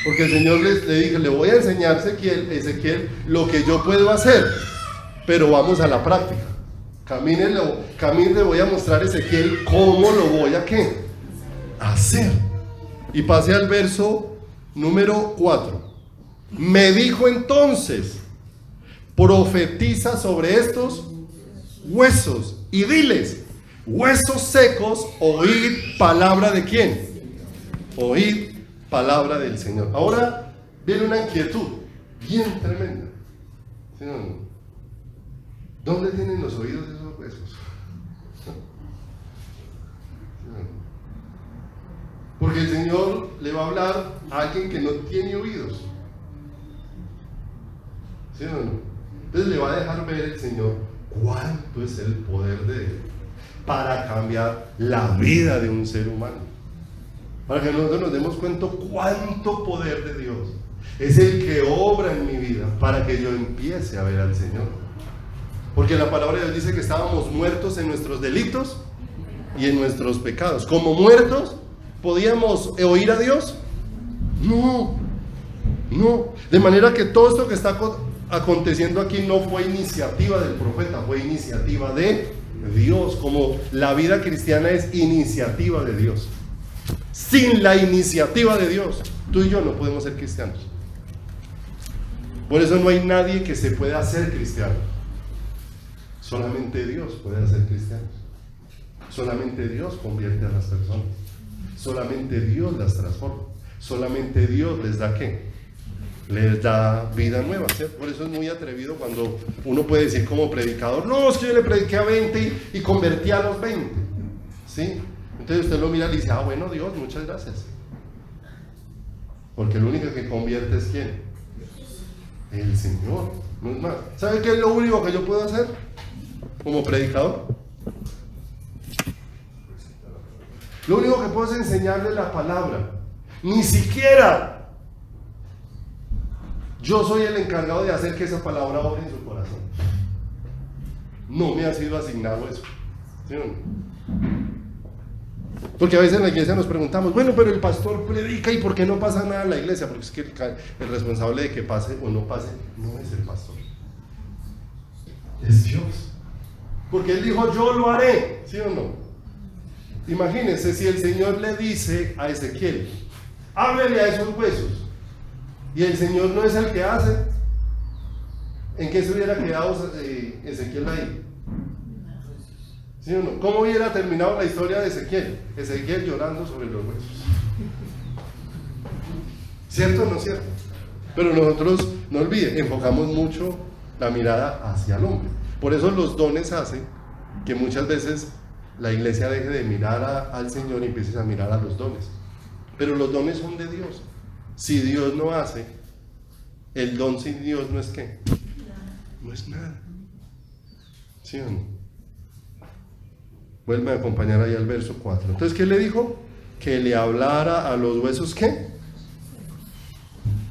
Porque el Señor le dijo: le voy a enseñar a Ezequiel lo que yo puedo hacer, pero vamos a la práctica. Camine, le voy a mostrar a Ezequiel cómo lo voy a hacer. Y pase al verso número 4. Me dijo entonces: profetiza sobre estos huesos y diles: huesos secos, oíd palabra de ¿quién? Oíd palabra del Señor. Ahora viene una inquietud bien tremenda. ¿Sí o no? ¿Dónde tienen los oídos esos huesos? ¿Sí o no? Porque el Señor le va a hablar a alguien que no tiene oídos. ¿Sí o no? Entonces le va a dejar ver el Señor cuánto es el poder de Él para cambiar la vida de un ser humano. Para que nosotros nos demos cuenta cuánto poder de Dios es el que obra en mi vida para que yo empiece a ver al Señor. Porque la palabra de Dios dice que estábamos muertos en nuestros delitos y en nuestros pecados. Como muertos, ¿podíamos oír a Dios? No. De manera que todo esto que está aconteciendo aquí no fue iniciativa del profeta, fue iniciativa de Dios. Como la vida cristiana es iniciativa de Dios. Sin la iniciativa de Dios, tú y yo no podemos ser cristianos. Por eso no hay nadie que se pueda hacer cristiano. Solamente Dios puede hacer cristianos. Solamente Dios convierte a las personas. Solamente Dios las transforma. Solamente Dios les da les da vida nueva, ¿cierto? Por eso es muy atrevido cuando uno puede decir como predicador: no, es que yo le prediqué a 20 y convertí a los 20. ¿Sí? Entonces usted lo mira y le dice: ah, bueno, Dios, muchas gracias. Porque el único que convierte es ¿quién? El Señor, no es más. ¿Sabe qué es lo único que yo puedo hacer como predicador? Lo único que puedo es enseñarle la palabra. Ni siquiera yo soy el encargado de hacer que esa palabra obre en su corazón. No me ha sido asignado eso. ¿Sí o no? Porque a veces en la iglesia nos preguntamos: bueno, pero el pastor predica, ¿y por qué no pasa nada en la iglesia? Porque es que el responsable de que pase o no pase no es el pastor, es Dios. Porque Él dijo: yo lo haré. ¿Sí o no? Imagínense si el Señor le dice a Ezequiel: háblele a esos huesos, y el Señor no es el que hace, ¿en qué se hubiera quedado Ezequiel ahí? ¿Sí o no? ¿Cómo hubiera terminado la historia de Ezequiel? Ezequiel llorando sobre los huesos. ¿Cierto o no cierto? Pero nosotros, no olviden, enfocamos mucho la mirada hacia el hombre. Por eso los dones hacen que muchas veces la iglesia deje de mirar al Señor y empiece a mirar a los dones. Pero los dones son de Dios. Si Dios no hace, el don sin Dios no es ¿qué? No es nada. ¿Sí o no? Vuelve a acompañar ahí al verso 4. Entonces, ¿qué le dijo? Que le hablara a los huesos, ¿qué?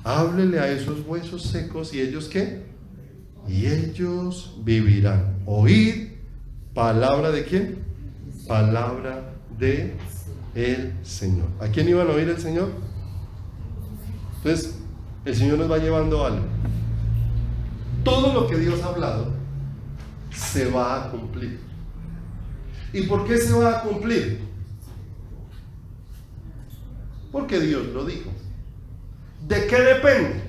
Háblele a esos huesos secos, ¿y ellos qué? Y ellos vivirán. Oíd palabra de ¿quién? Palabra de el Señor. ¿A quién iban a oír el Señor? Entonces, el Señor nos va llevando a algo. Todo lo que Dios ha hablado se va a cumplir. ¿Y por qué se va a cumplir? Porque Dios lo dijo. ¿De qué depende?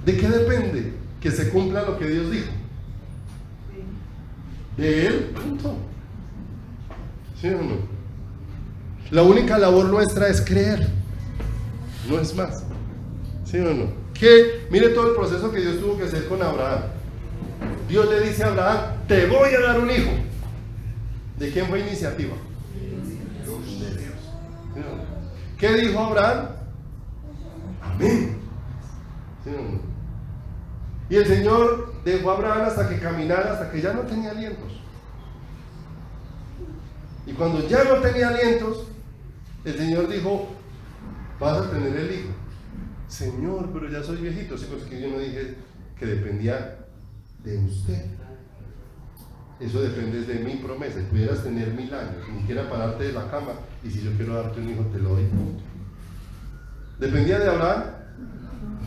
¿De qué depende que se cumpla lo que Dios dijo? De Él, punto. ¿Sí o no? La única labor nuestra es creer, no es más. ¿Sí o no? Que mire todo el proceso que Dios tuvo que hacer con Abraham. Dios le dice a Abraham: te voy a dar un hijo. ¿De quién fue iniciativa? De Dios. ¿Sí o no? ¿Qué dijo Abraham? Amén. ¿Sí o no? Y el Señor dejó a Abraham hasta que caminara, hasta que ya no tenía alientos. Y cuando ya no tenía alientos, el Señor dijo: vas a tener el hijo. Señor, pero ya soy viejito. Sí, pues que yo no dije que dependía de usted. Eso depende de mi promesa. Si pudieras tener 1000 años, ni siquiera pararte de la cama, y si yo quiero darte un hijo, te lo doy. ¿Dependía de Abraham?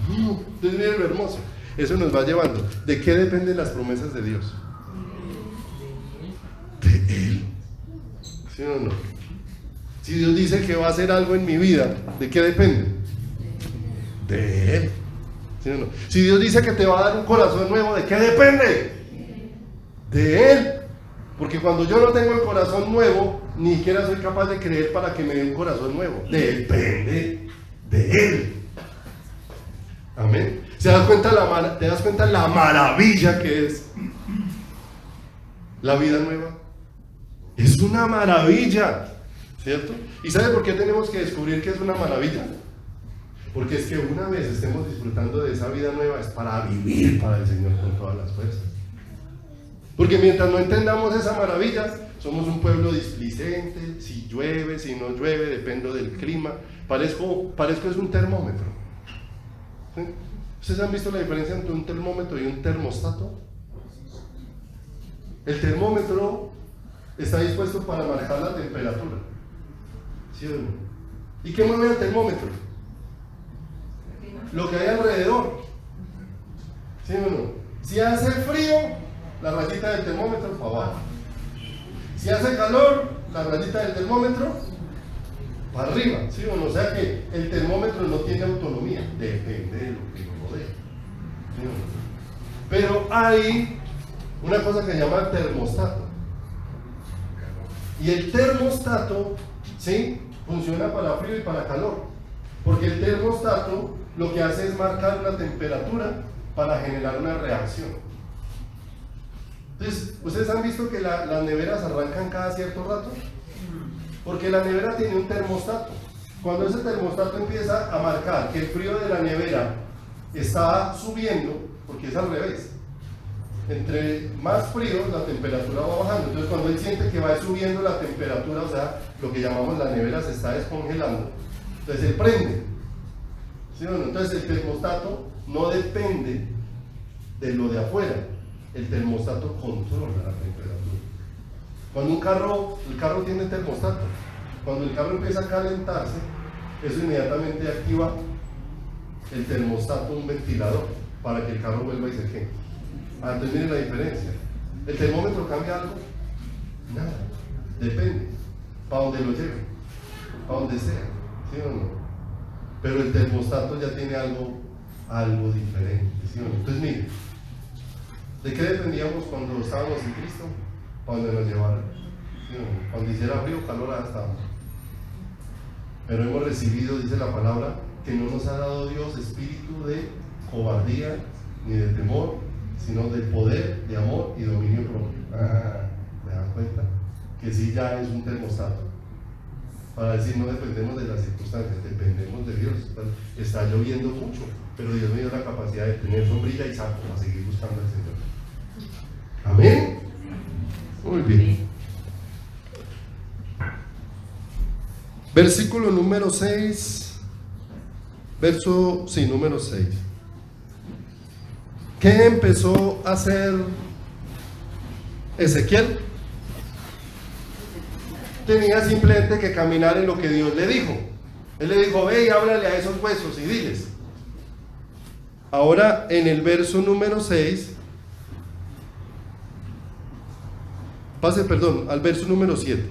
No. Entonces miren lo hermoso. Eso nos va llevando. ¿De qué dependen las promesas de Dios? De Él. ¿Sí o no? Si Dios dice que va a hacer algo en mi vida, ¿de qué depende? De Él. ¿Sí o no? Si Dios dice que te va a dar un corazón nuevo, ¿de qué depende? De Él. Porque cuando yo no tengo el corazón nuevo, ni siquiera soy capaz de creer para que me dé un corazón nuevo. Depende de Él. Amén. ¿Te das cuenta la maravilla que es la vida nueva? Es una maravilla, ¿cierto? ¿Y sabe por qué tenemos que descubrir que es una maravilla? Porque es que una vez estemos disfrutando de esa vida nueva, es para vivir para el Señor con todas las fuerzas. Porque mientras no entendamos esa maravilla, somos un pueblo displicente. Si llueve, si no llueve, dependo del clima. Parezco es un termómetro. ¿Sí? ¿Ustedes han visto la diferencia entre un termómetro y un termostato? El termómetro está dispuesto para marcar la temperatura. ¿Sí o no? ¿Y qué mueve el termómetro? Lo que hay alrededor. ¿Sí o no? Si hace frío, la rayita del termómetro para abajo. Si hace calor, la rayita del termómetro para arriba. ¿Sí o no? O sea que el termómetro no tiene autonomía, depende de lo que nos rodea. ¿Sí o no? Pero hay una cosa que se llama termostato. Y el termostato, ¿sí?, funciona para frío y para calor. Porque el termostato lo que hace es marcar una temperatura para generar una reacción. Entonces, ¿ustedes han visto que las neveras arrancan cada cierto rato? Porque la nevera tiene un termostato. Cuando ese termostato empieza a marcar que el frío de la nevera está subiendo, porque es al revés, entre más frío la temperatura va bajando. Entonces cuando él siente que va subiendo la temperatura, o sea, lo que llamamos la nevera se está descongelando, entonces él prende. ¿Sí o no? Entonces el termostato no depende de lo de afuera, el termostato controla la temperatura. Cuando el carro tiene termostato, cuando el carro empieza a calentarse, eso inmediatamente activa el termostato, un ventilador, para que el carro vuelva y se quede. Entonces miren la diferencia. ¿El termómetro cambia algo? Nada, depende, para donde lo lleve, para donde sea, ¿sí o no? Pero el termostato ya tiene algo diferente, ¿sí o no? Entonces miren, ¿de qué dependíamos cuando estábamos en Cristo? Para donde nos llevara, ¿sí o no? Cuando hiciera frío, calor, allá estábamos. Pero hemos recibido, dice la palabra, que no nos ha dado Dios espíritu de cobardía ni de temor, sino de poder, de amor y dominio propio. ¿Me dan cuenta? Que sí ya es un termostato. Para decir, no dependemos de las circunstancias, dependemos de Dios. Está lloviendo mucho, pero Dios me dio la capacidad de tener sombrilla y saco para seguir buscando al Señor. Amén. Muy bien. Versículo número 6. Número 6. ¿Qué empezó a hacer Ezequiel? tenía simplemente que caminar en lo que Dios le dijo. Él le dijo, ve y háblale a esos huesos y diles. Ahora en el verso número 6, al verso número 7.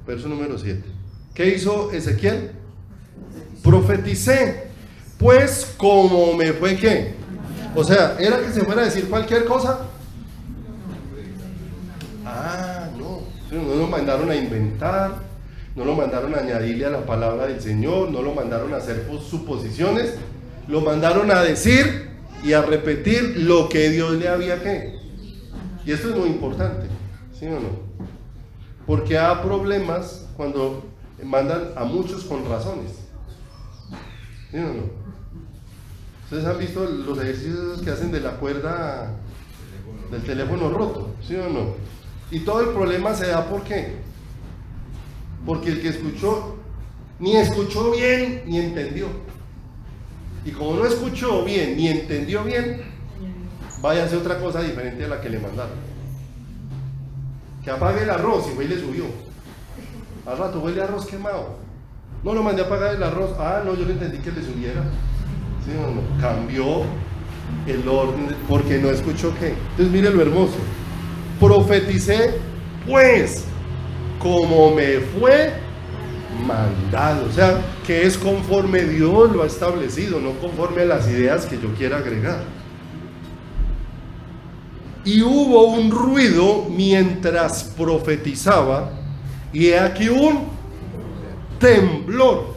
Verso número 7. ¿Qué hizo Ezequiel? Profeticé, pues como me fue ¿qué? O sea, ¿era que se fuera a decir cualquier cosa? No lo mandaron a inventar, no lo mandaron a añadirle a la palabra del Señor, no lo mandaron a hacer suposiciones, lo mandaron a decir y a repetir lo que Dios le había ¿qué? Y esto es muy importante, ¿sí o no? Porque hay problemas cuando mandan a muchos con razones, ¿sí o no? Ustedes han visto los ejercicios que hacen de la cuerda del teléfono roto, ¿sí o no? Y todo el problema se da ¿por qué? Porque el que escuchó, ni escuchó bien, ni entendió. Y como no escuchó bien, ni entendió bien, vaya a hacer otra cosa diferente a la que le mandaron. Que apague el arroz y fue y le subió. Al rato huele a arroz quemado. No lo mandé a apagar el arroz. No, yo le entendí que le subiera. ¿Sí o no? Cambió el orden porque no escuchó qué. Entonces mire lo hermoso. Profeticé pues como me fue mandado, o sea, que es conforme Dios lo ha establecido, no conforme a las ideas que yo quiera agregar. Y hubo un ruido mientras profetizaba, y he aquí un temblor,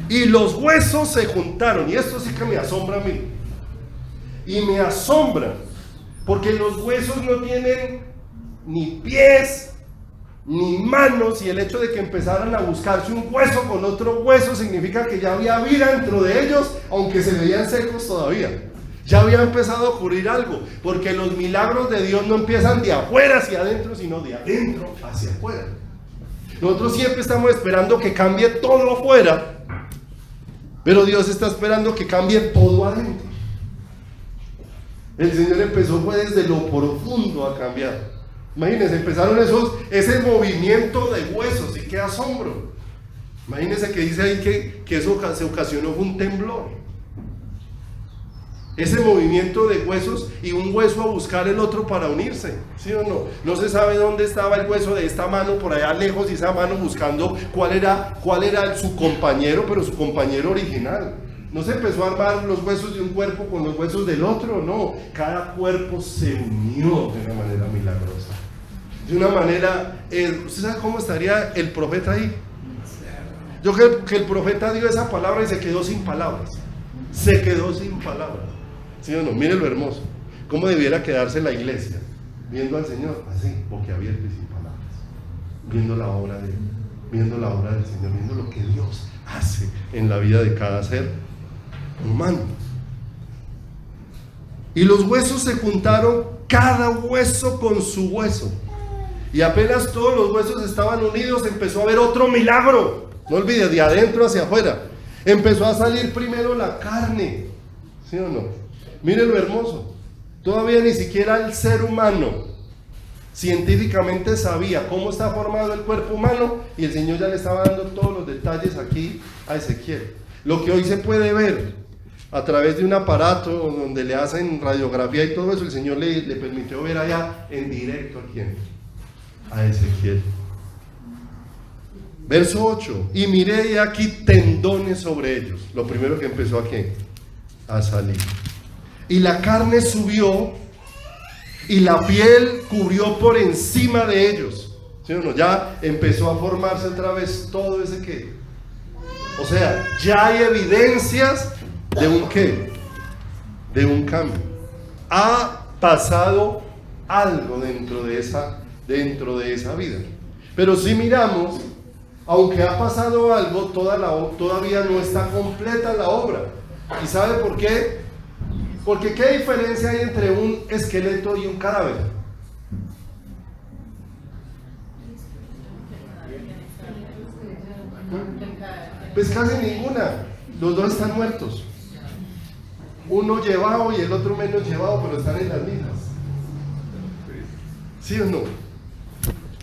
y los huesos se juntaron, y esto sí que me asombra a mí, y me asombra, porque los huesos no tienen ni pies, ni manos, y el hecho de que empezaran a buscarse un hueso con otro hueso significa que ya había vida dentro de ellos, aunque se veían secos todavía. Ya había empezado a ocurrir algo, porque los milagros de Dios no empiezan de afuera hacia adentro, sino de adentro hacia afuera. Nosotros siempre estamos esperando que cambie todo afuera, pero Dios está esperando que cambie todo adentro. El Señor empezó fue desde lo profundo a cambiar. Imagínense, empezaron ese movimiento de huesos, y qué asombro. Imagínense que dice ahí que eso se ocasionó fue un temblor. Ese movimiento de huesos y un hueso a buscar el otro para unirse, ¿sí o no? No se sabe dónde estaba el hueso de esta mano por allá lejos, y esa mano buscando cuál era su compañero, pero su compañero original. No se empezó a armar los huesos de un cuerpo con los huesos del otro, no. Cada cuerpo se unió de una manera milagrosa. De una manera, ¿usted sabe cómo estaría el profeta ahí? Yo creo que el profeta dio esa palabra y se quedó sin palabras. Se quedó sin palabras. ¿Sí o no? Mire lo hermoso. ¿Cómo debiera quedarse la iglesia? Viendo al Señor, así, boquiabierto y sin palabras. Viendo la obra de Él, viendo la obra del Señor, viendo lo que Dios hace en la vida de cada ser humano. Y los huesos se juntaron, cada hueso con su hueso, y apenas todos los huesos estaban unidos, empezó a haber otro milagro. No olvide, de adentro hacia afuera empezó a salir primero la carne, ¿sí o no? Mire lo hermoso. Todavía ni siquiera el ser humano científicamente sabía cómo está formado el cuerpo humano, y el Señor ya le estaba dando todos los detalles aquí a Ezequiel. Lo que hoy se puede ver a través de un aparato donde le hacen radiografía y todo eso, el Señor le permitió ver allá en directo. ¿A quién? A Ezequiel. Verso 8. Y miré y aquí tendones sobre ellos. Lo primero que empezó a salir. Y la carne subió, y la piel cubrió por encima de ellos. ¿Sí o no? Ya empezó a formarse otra vez todo ese qué. O sea, ya hay evidencias de un qué, de un cambio. Ha pasado algo dentro de esa vida. Pero si miramos, aunque ha pasado algo, todavía no está completa la obra. ¿Y sabe por qué? Porque ¿qué diferencia hay entre un esqueleto y un cadáver? Pues casi ninguna. Los dos están muertos. Uno llevado y el otro menos llevado, pero están en las mismas. ¿Sí o no?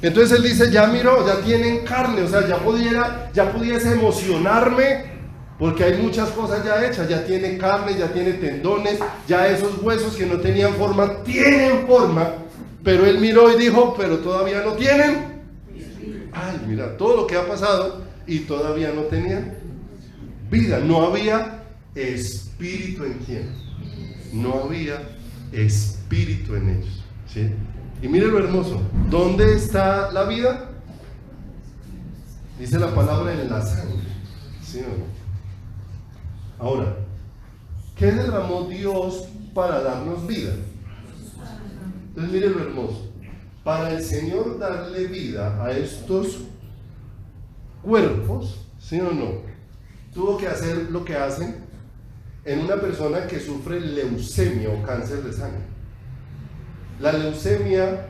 Entonces él dice, ya miró, ya tienen carne, o sea, ya pudiese emocionarme, porque hay muchas cosas ya hechas, ya tiene carne, ya tiene tendones, ya esos huesos que no tenían forma, tienen forma, pero él miró y dijo, pero todavía no tienen. Ay, mira, todo lo que ha pasado y todavía no tenían vida, no había espíritu en quién, no había espíritu en ellos, ¿sí? Y mire lo hermoso, ¿dónde está la vida? Dice la palabra en la sangre, ¿sí o no? Ahora, ¿qué derramó Dios para darnos vida? Entonces mire lo hermoso, para el Señor darle vida a estos cuerpos, ¿sí o no? Tuvo que hacer lo que hacen en una persona que sufre leucemia o cáncer de sangre. La leucemia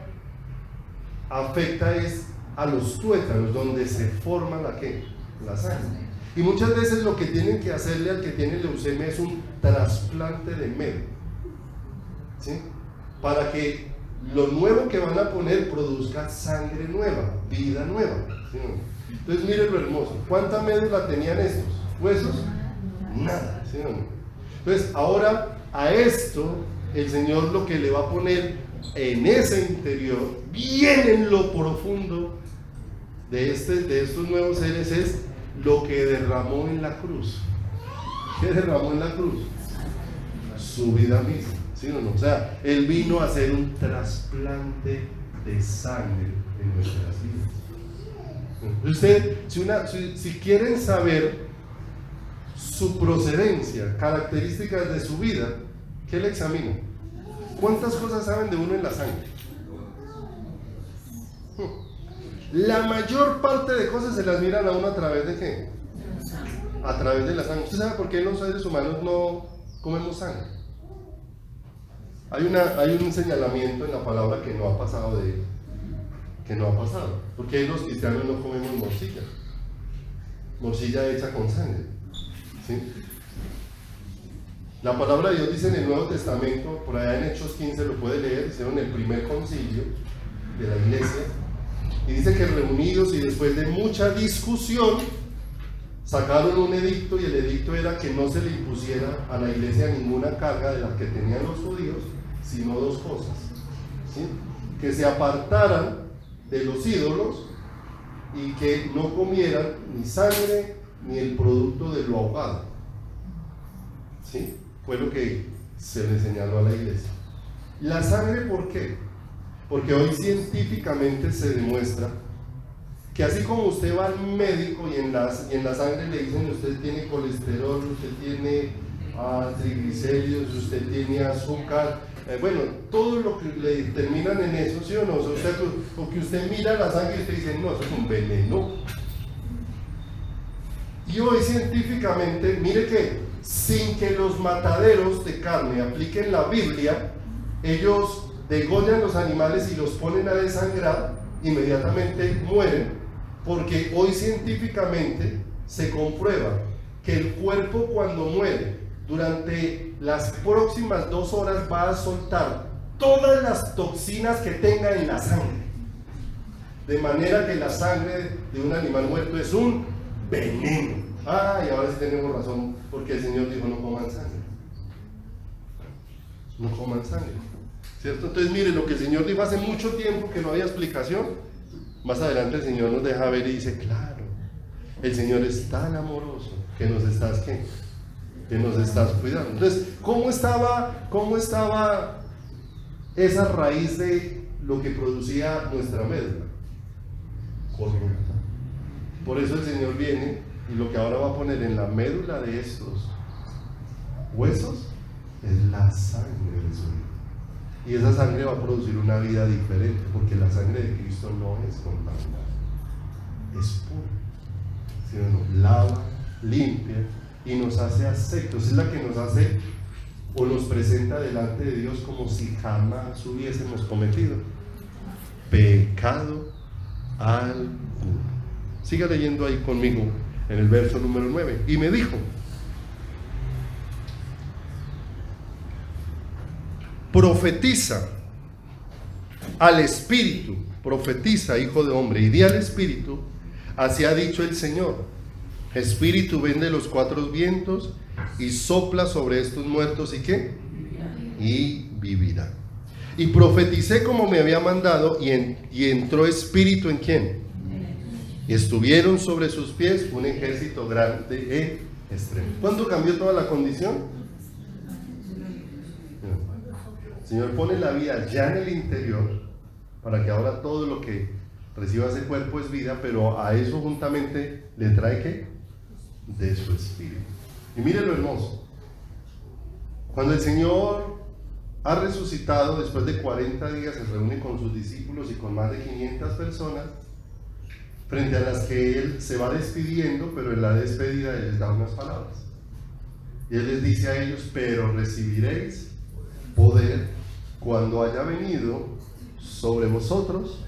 afecta a los tuétanos, donde se forma la sangre. Y muchas veces lo que tienen que hacerle al que tiene leucemia es un trasplante de médula, ¿sí? Para que lo nuevo que van a poner produzca sangre nueva, vida nueva, ¿sí? Entonces mire lo hermoso, ¿cuánta médula tenían estos huesos? Nada, ¿sí o no? Entonces ahora a esto el Señor lo que le va a poner en ese interior, bien en lo profundo de estos nuevos seres, es lo que derramó en la cruz. ¿Qué derramó en la cruz? Su vida misma, ¿sí o no? O sea, Él vino a hacer un trasplante de sangre en nuestras vidas. Usted, si quieren saber su procedencia, características de su vida, ¿qué le examinan? ¿Cuántas cosas saben de uno en la sangre? La mayor parte de cosas se las miran a uno a través de ¿qué? A través de la sangre. ¿Usted sabe por qué los seres humanos no comemos sangre? Hay un señalamiento en la palabra que no ha pasado porque los cristianos no comemos morcilla hecha con sangre, ¿sí? La palabra de Dios dice en el Nuevo Testamento, por allá en Hechos 15 lo puede leer, hicieron el primer concilio de la iglesia, y dice que reunidos y después de mucha discusión sacaron un edicto, y el edicto era que no se le impusiera a la iglesia ninguna carga de las que tenían los judíos, sino dos cosas, ¿sí? Que se apartaran de los ídolos y que no comieran ni sangre ni el producto de lo ahogado, ¿sí? Fue lo que se le señaló a la iglesia. La sangre, ¿por qué? Porque hoy científicamente se demuestra que así como usted va al médico y en la sangre le dicen usted tiene colesterol, usted tiene triglicéridos, usted tiene azúcar, bueno, todo lo que le determinan en eso, ¿sí o no? O que usted mira la sangre y usted dice, no, eso es un veneno. Y hoy científicamente, mire que sin que los mataderos de carne apliquen la Biblia, ellos degollan los animales y los ponen a desangrar, inmediatamente mueren, porque hoy científicamente se comprueba que el cuerpo cuando muere, durante las próximas 2 horas va a soltar todas las toxinas que tenga en la sangre, de manera que la sangre de un animal muerto es un veneno. Y ahora sí tenemos razón, porque el Señor dijo no coman sangre, no coman sangre, ¿cierto? Entonces mire, lo que el Señor dijo hace mucho tiempo que no había explicación, más adelante el Señor nos deja ver y dice, claro, el Señor es tan amoroso que nos estás cuidando. Entonces, ¿cómo estaba esa raíz de lo que producía nuestra médula? Corrupta. Por eso el Señor viene y lo que ahora va a poner en la médula de estos huesos es la sangre de su vida. Y esa sangre va a producir una vida diferente, porque la sangre de Cristo no es contaminada, es pura, ¿sí o no? Lava, limpia y nos hace aceptos. Es la que nos hace o nos presenta delante de Dios como si jamás hubiésemos cometido pecado alguno. Siga leyendo ahí conmigo en el verso número 9. Y me dijo: profetiza al Espíritu profetiza, hijo de hombre, y di al espíritu, así ha dicho el Señor. Espíritu, ven de los cuatro vientos y sopla sobre estos muertos, ¿y qué? Y vivirá. Y profeticé como me había mandado, y entró espíritu ¿en quién? Y estuvieron sobre sus pies un ejército grande e extremo. ¿Cuándo cambió toda la condición? El Señor pone la vida ya en el interior para que ahora todo lo que reciba ese cuerpo es vida, pero a eso juntamente le trae ¿qué? De su espíritu. Y mire lo hermoso. Cuando el Señor ha resucitado, después de 40 días se reúne con sus discípulos y con más de 500 personas, frente a las que Él se va despidiendo, pero en la despedida Él les da unas palabras. Y Él les dice a ellos: pero recibiréis poder cuando haya venido sobre vosotros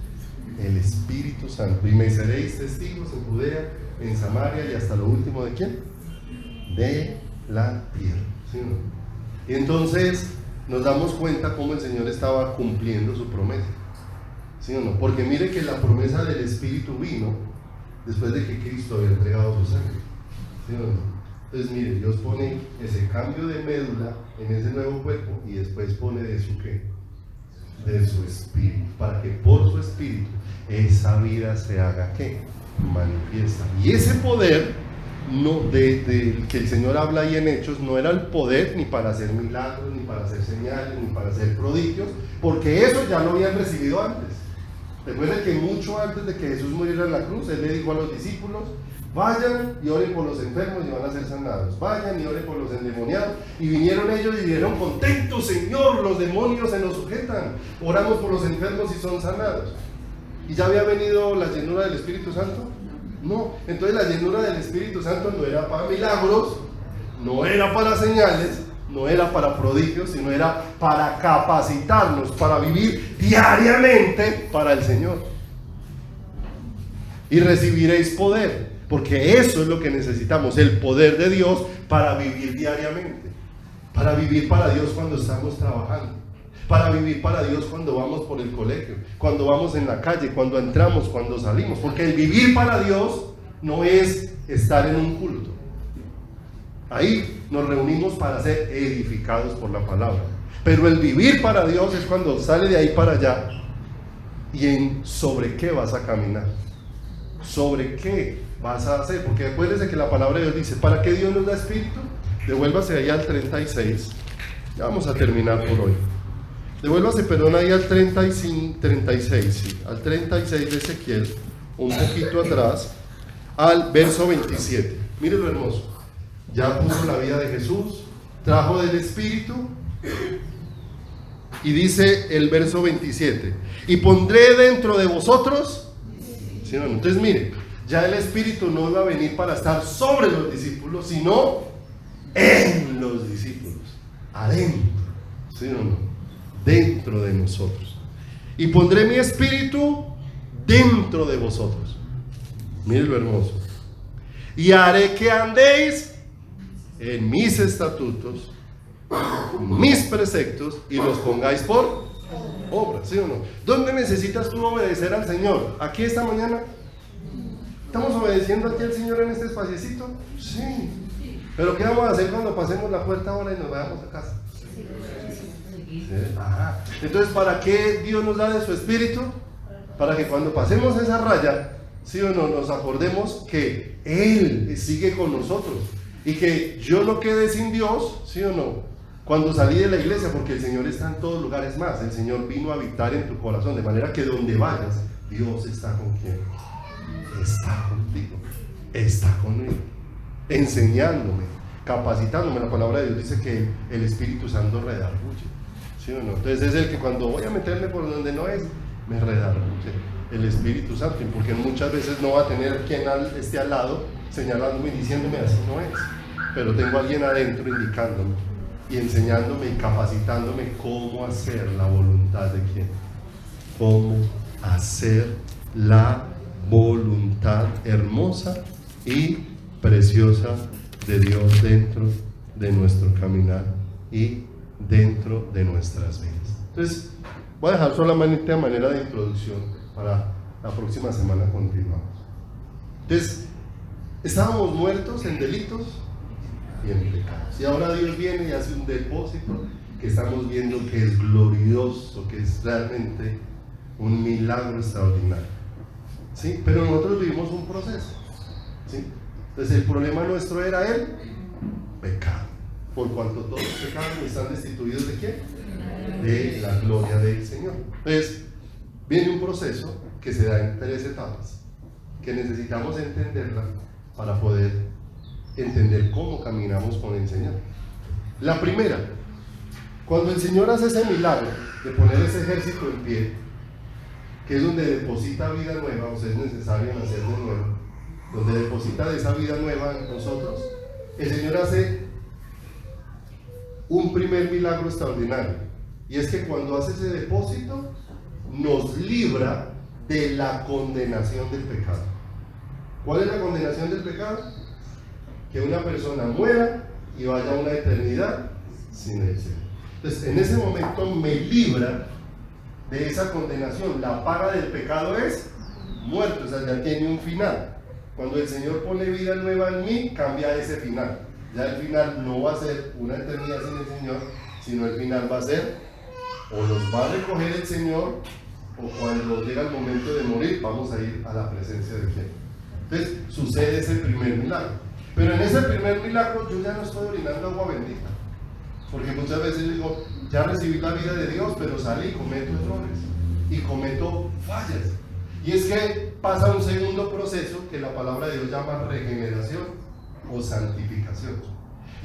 el Espíritu Santo, y me seréis testigos en Judea, en Samaria y hasta lo último ¿de quién? De la tierra. ¿Sí o no? Y entonces nos damos cuenta cómo el Señor estaba cumpliendo su promesa. ¿Sí o no? Porque mire que la promesa del Espíritu vino después de que Cristo había entregado su sangre. ¿Sí o no? Entonces mire, Dios pone ese cambio de médula en ese nuevo cuerpo y después pone de su ¿qué? De su Espíritu, para que por su Espíritu esa vida se haga ¿qué? Manifiesta. Y ese poder que el Señor habla ahí en Hechos no era el poder ni para hacer milagros, ni para hacer señales, ni para hacer prodigios, porque eso ya lo habían recibido antes. Recuerden que mucho antes de que Jesús muriera en la cruz, Él le dijo a los discípulos: vayan y oren por los enfermos y van a ser sanados, vayan y oren por los endemoniados. Y vinieron ellos y dijeron: contentos, Señor, los demonios se nos sujetan, oramos por los enfermos y son sanados. ¿Y ya había venido la llenura del Espíritu Santo? No. Entonces la llenura del Espíritu Santo no era para milagros, no era para señales, no era para prodigios, sino era para capacitarnos, para vivir diariamente para el Señor. Y recibiréis poder, porque eso es lo que necesitamos, el poder de Dios para vivir diariamente, para vivir para Dios cuando estamos trabajando, para vivir para Dios cuando vamos por el colegio, cuando vamos en la calle, cuando entramos, cuando salimos, porque el vivir para Dios no es estar en un culto. Ahí nos reunimos para ser edificados por la palabra, pero el vivir para Dios es cuando sale de ahí para allá y sobre qué vas a caminar, sobre qué vas a hacer, porque acuérdense que la palabra de Dios dice: ¿para qué Dios nos da espíritu? Devuélvase ahí al 36, ya vamos a terminar por hoy. Devuélvase, perdón, ahí al 36, sí, al 36 de Ezequiel, un poquito atrás, al verso 27. Mire lo hermoso. Ya puso la vida de Jesús, trajo del Espíritu, y dice el verso 27: y pondré dentro de vosotros. ¿Sí, no? Entonces mire, ya el Espíritu no iba a venir para estar sobre los discípulos, sino en los discípulos, adentro. ¿Sí o no? Dentro de nosotros. Y pondré mi Espíritu dentro de vosotros. Mire lo hermoso. Y haré que andéis en mis estatutos, mis preceptos, y los pongáis por obra. ¿Sí o no? ¿Dónde necesitas tú obedecer al Señor? ¿Aquí esta mañana? ¿Estamos obedeciendo aquí al Señor en este espaciecito? Sí. Pero ¿qué vamos a hacer cuando pasemos la puerta ahora y nos vayamos a casa? ¿Sí? Ajá. Entonces, ¿para qué Dios nos da de su Espíritu? Para que cuando pasemos esa raya, ¿sí o no?, nos acordemos que Él sigue con nosotros y que yo no quedé sin Dios, ¿sí o no?, cuando salí de la iglesia, porque el Señor está en todos lugares más. El Señor vino a habitar en tu corazón, de manera que donde vayas, Dios está con quien. Está contigo, está conmigo, enseñándome, capacitándome. La palabra de Dios dice que el Espíritu Santo redarguye, ¿sí o no? Entonces es el que cuando voy a meterme por donde no es, me redarguye el Espíritu Santo, porque muchas veces no va a tener quien esté al lado señalándome y diciéndome así no es, pero tengo a alguien adentro indicándome y enseñándome y capacitándome cómo hacer la voluntad de quién, cómo hacer la voluntad hermosa y preciosa de Dios dentro de nuestro caminar y dentro de nuestras vidas. Entonces voy a dejar solamente a manera de introducción Para la próxima semana continuamos. Entonces, estábamos muertos en delitos y en pecados. Y ahora Dios viene y hace un depósito que estamos viendo que es glorioso, que es realmente un milagro extraordinario. ¿Sí? Pero nosotros vivimos un proceso. ¿Sí? Entonces el problema nuestro era el pecado. Por cuanto todos pecaron y están destituidos de ¿quién? De la gloria del Señor. Entonces viene un proceso que se da en 3 etapas, que necesitamos entenderla para poder entender cómo caminamos con el Señor. La primera, cuando el Señor hace ese milagro de poner ese ejército en pie, que es donde deposita vida nueva, o sea, es necesario nacer de nuevo, donde deposita de esa vida nueva en nosotros, el Señor hace un primer milagro extraordinario, y es que cuando hace ese depósito, nos libra de la condenación del pecado. ¿Cuál es la condenación del pecado? Que una persona muera y vaya a una eternidad sin el cielo. Entonces, en ese momento me libra de esa condenación. La paga del pecado es muerte, o sea, ya tiene un final. Cuando el Señor pone vida nueva en mí, cambia ese final. Ya el final no va a ser una eternidad sin el Señor, sino el final va a ser, o nos va a recoger el Señor, o cuando llega el momento de morir, vamos a ir a la presencia de ¿quién? Entonces, sucede ese primer milagro. Pero en ese primer milagro, yo ya no estoy orinando agua bendita. Porque muchas veces digo, ya recibí la vida de Dios, pero salí y cometo errores y cometo fallas. Y es que pasa un segundo proceso que la palabra de Dios llama regeneración o santificación.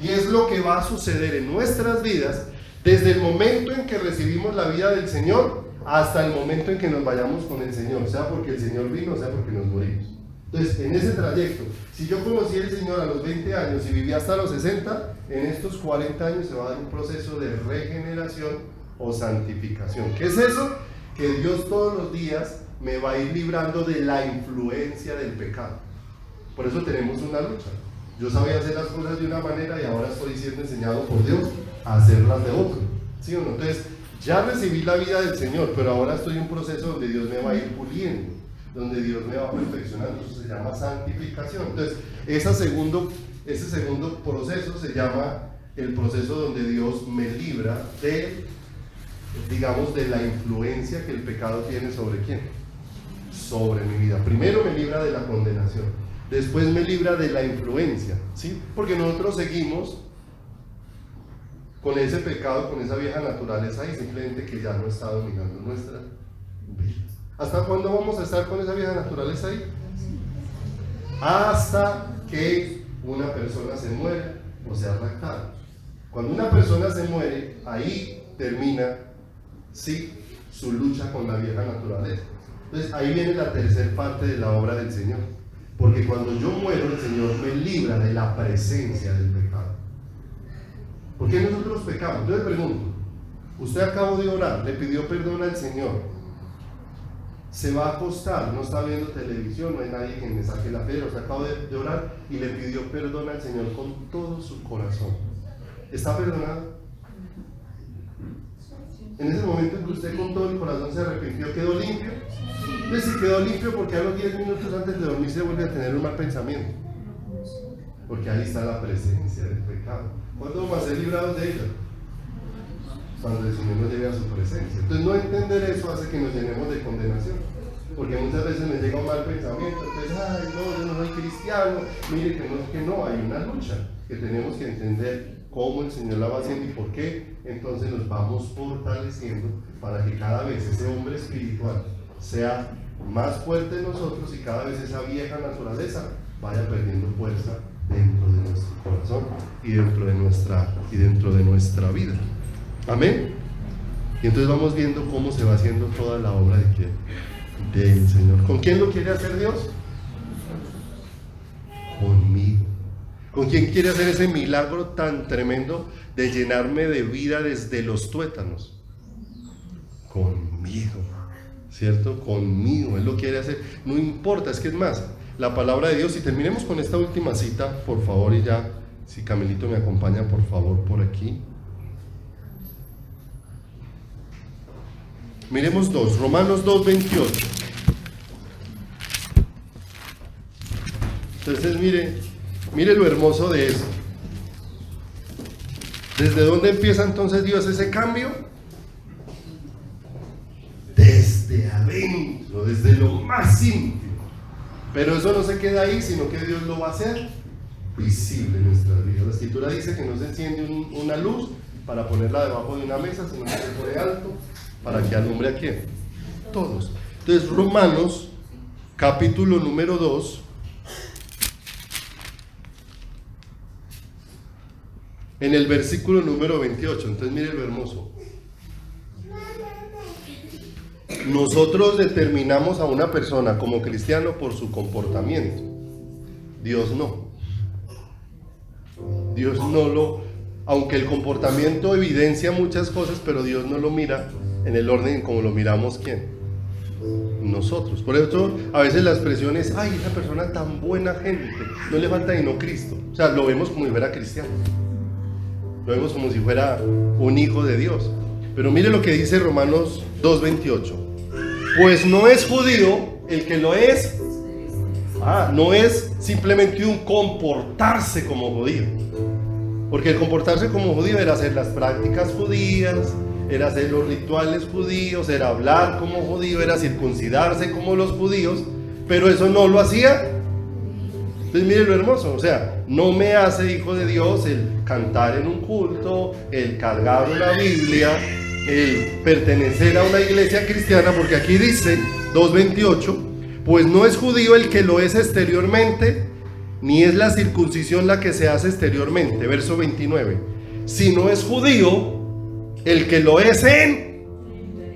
Y es lo que va a suceder en nuestras vidas desde el momento en que recibimos la vida del Señor hasta el momento en que nos vayamos con el Señor, sea porque el Señor vino, sea porque nos morimos. Entonces, en ese trayecto, si yo conocí al Señor a los 20 años y viví hasta los 60, en estos 40 años se va a dar un proceso de regeneración o santificación. ¿Qué es eso? Que Dios todos los días me va a ir librando de la influencia del pecado. Por eso tenemos una lucha. Yo sabía hacer las cosas de una manera y ahora estoy siendo enseñado por Dios a hacerlas de otra. ¿Sí o no? Entonces, ya recibí la vida del Señor, pero ahora estoy en un proceso donde Dios me va a ir puliendo, donde Dios me va perfeccionando. Eso se llama santificación. Entonces, ese segundo proceso se llama el proceso donde Dios me libra de, digamos, de la influencia que el pecado tiene sobre quién, sobre mi vida. Primero me libra de la condenación, después me libra de la influencia, ¿sí? Porque nosotros seguimos con ese pecado, con esa vieja naturaleza y simplemente que ya no está dominando nuestra vida. ¿Hasta cuándo vamos a estar con esa vieja naturaleza ahí? Hasta que una persona se muere o sea raptada. Cuando una persona se muere, ahí termina, sí, su lucha con la vieja naturaleza. Entonces ahí viene la tercera parte de la obra del Señor, porque cuando yo muero, el Señor me libra de la presencia del pecado. ¿Por qué nosotros pecamos? Yo le pregunto, usted acabó de orar, le pidió perdón al Señor, se va a acostar, no está viendo televisión, no hay nadie que me saque la piedra, usted acabó de orar y le pidió perdón al Señor con todo su corazón. ¿Está perdonado? En ese momento en que usted con todo el corazón se arrepintió, ¿quedó limpio? Pues si quedó limpio, porque a los 10 minutos antes de dormir se vuelve a tener un mal pensamiento, porque ahí está la presencia del pecado. ¿Cuándo vamos a ser librados de ella? Cuando el Señor nos lleve a su presencia. Entonces no entender eso hace que nos llenemos de condenación, porque muchas veces me llega un mal pensamiento, entonces, ay no, yo no soy cristiano, mire que no, hay una lucha que tenemos que entender cómo el Señor la va haciendo y por qué. Entonces nos vamos fortaleciendo para que cada vez ese hombre espiritual sea más fuerte en nosotros y cada vez esa vieja naturaleza vaya perdiendo fuerza dentro de nuestro corazón y dentro de nuestra vida. Amén. Y entonces vamos viendo cómo se va haciendo toda la obra de quién, del Señor. ¿Con quién lo quiere hacer Dios? Conmigo. ¿Con quién quiere hacer ese milagro tan tremendo de llenarme de vida desde los tuétanos? Conmigo, ¿cierto? Conmigo, Él lo quiere hacer. No importa, es que es más, la palabra de Dios. Y terminemos con esta última cita, por favor, y ya, si Camilito me acompaña, por favor, por aquí. Miremos Romanos 2:28. Entonces mire lo hermoso de eso. ¿Desde dónde empieza entonces Dios ese cambio? Desde adentro, desde lo más íntimo. Pero eso no se queda ahí, sino que Dios lo va a hacer visible en nuestras vidas. La Escritura dice que no se enciende una luz para ponerla debajo de una mesa, sino que se pone alto para que alumbre a quién. Todos. Entonces Romanos capítulo número 2, en el versículo número 28. Entonces mire lo hermoso. Nosotros determinamos a una persona como cristiano por su comportamiento. Dios no. Dios no lo... Aunque el comportamiento evidencia muchas cosas, pero Dios no lo mira en el orden como lo miramos ¿quién? Nosotros. Por eso a veces la expresión es, ay, esa persona tan buena gente, no le falta sino Cristo. O sea, lo vemos como si fuera cristiano, lo vemos como si fuera un hijo de Dios. Pero mire lo que dice Romanos 2:28. Pues no es judío el que lo es. No es simplemente un comportarse como judío. Porque el comportarse como judío era hacer las prácticas judías, era hacer los rituales judíos, era hablar como judío, era circuncidarse como los judíos, pero eso no lo hacía. Entonces mire lo hermoso, o sea, no me hace hijo de Dios el cantar en un culto, el cargar una Biblia, el pertenecer a una iglesia cristiana, porque aquí dice 2:28, pues no es judío el que lo es exteriormente, ni es la circuncisión la que se hace exteriormente, verso 29, sino es judío el que lo es en...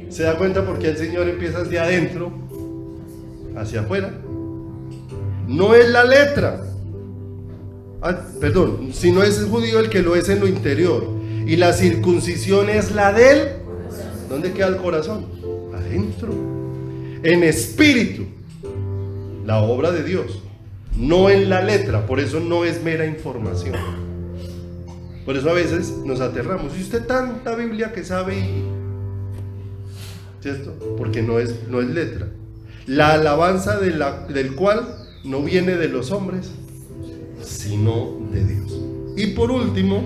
¿Se da cuenta por qué el Señor empieza hacia adentro, hacia afuera? No es la letra, sino es judío el que lo es en lo interior, y la circuncisión es la del... ¿Dónde queda el corazón? Adentro, en espíritu, la obra de Dios, no en la letra. Por eso no es mera información. Por eso a veces nos aterramos. ¿Y usted tanta Biblia que sabe? ¿Cierto? Porque no es letra. La alabanza del cual no viene de los hombres, sino de Dios. Y por último,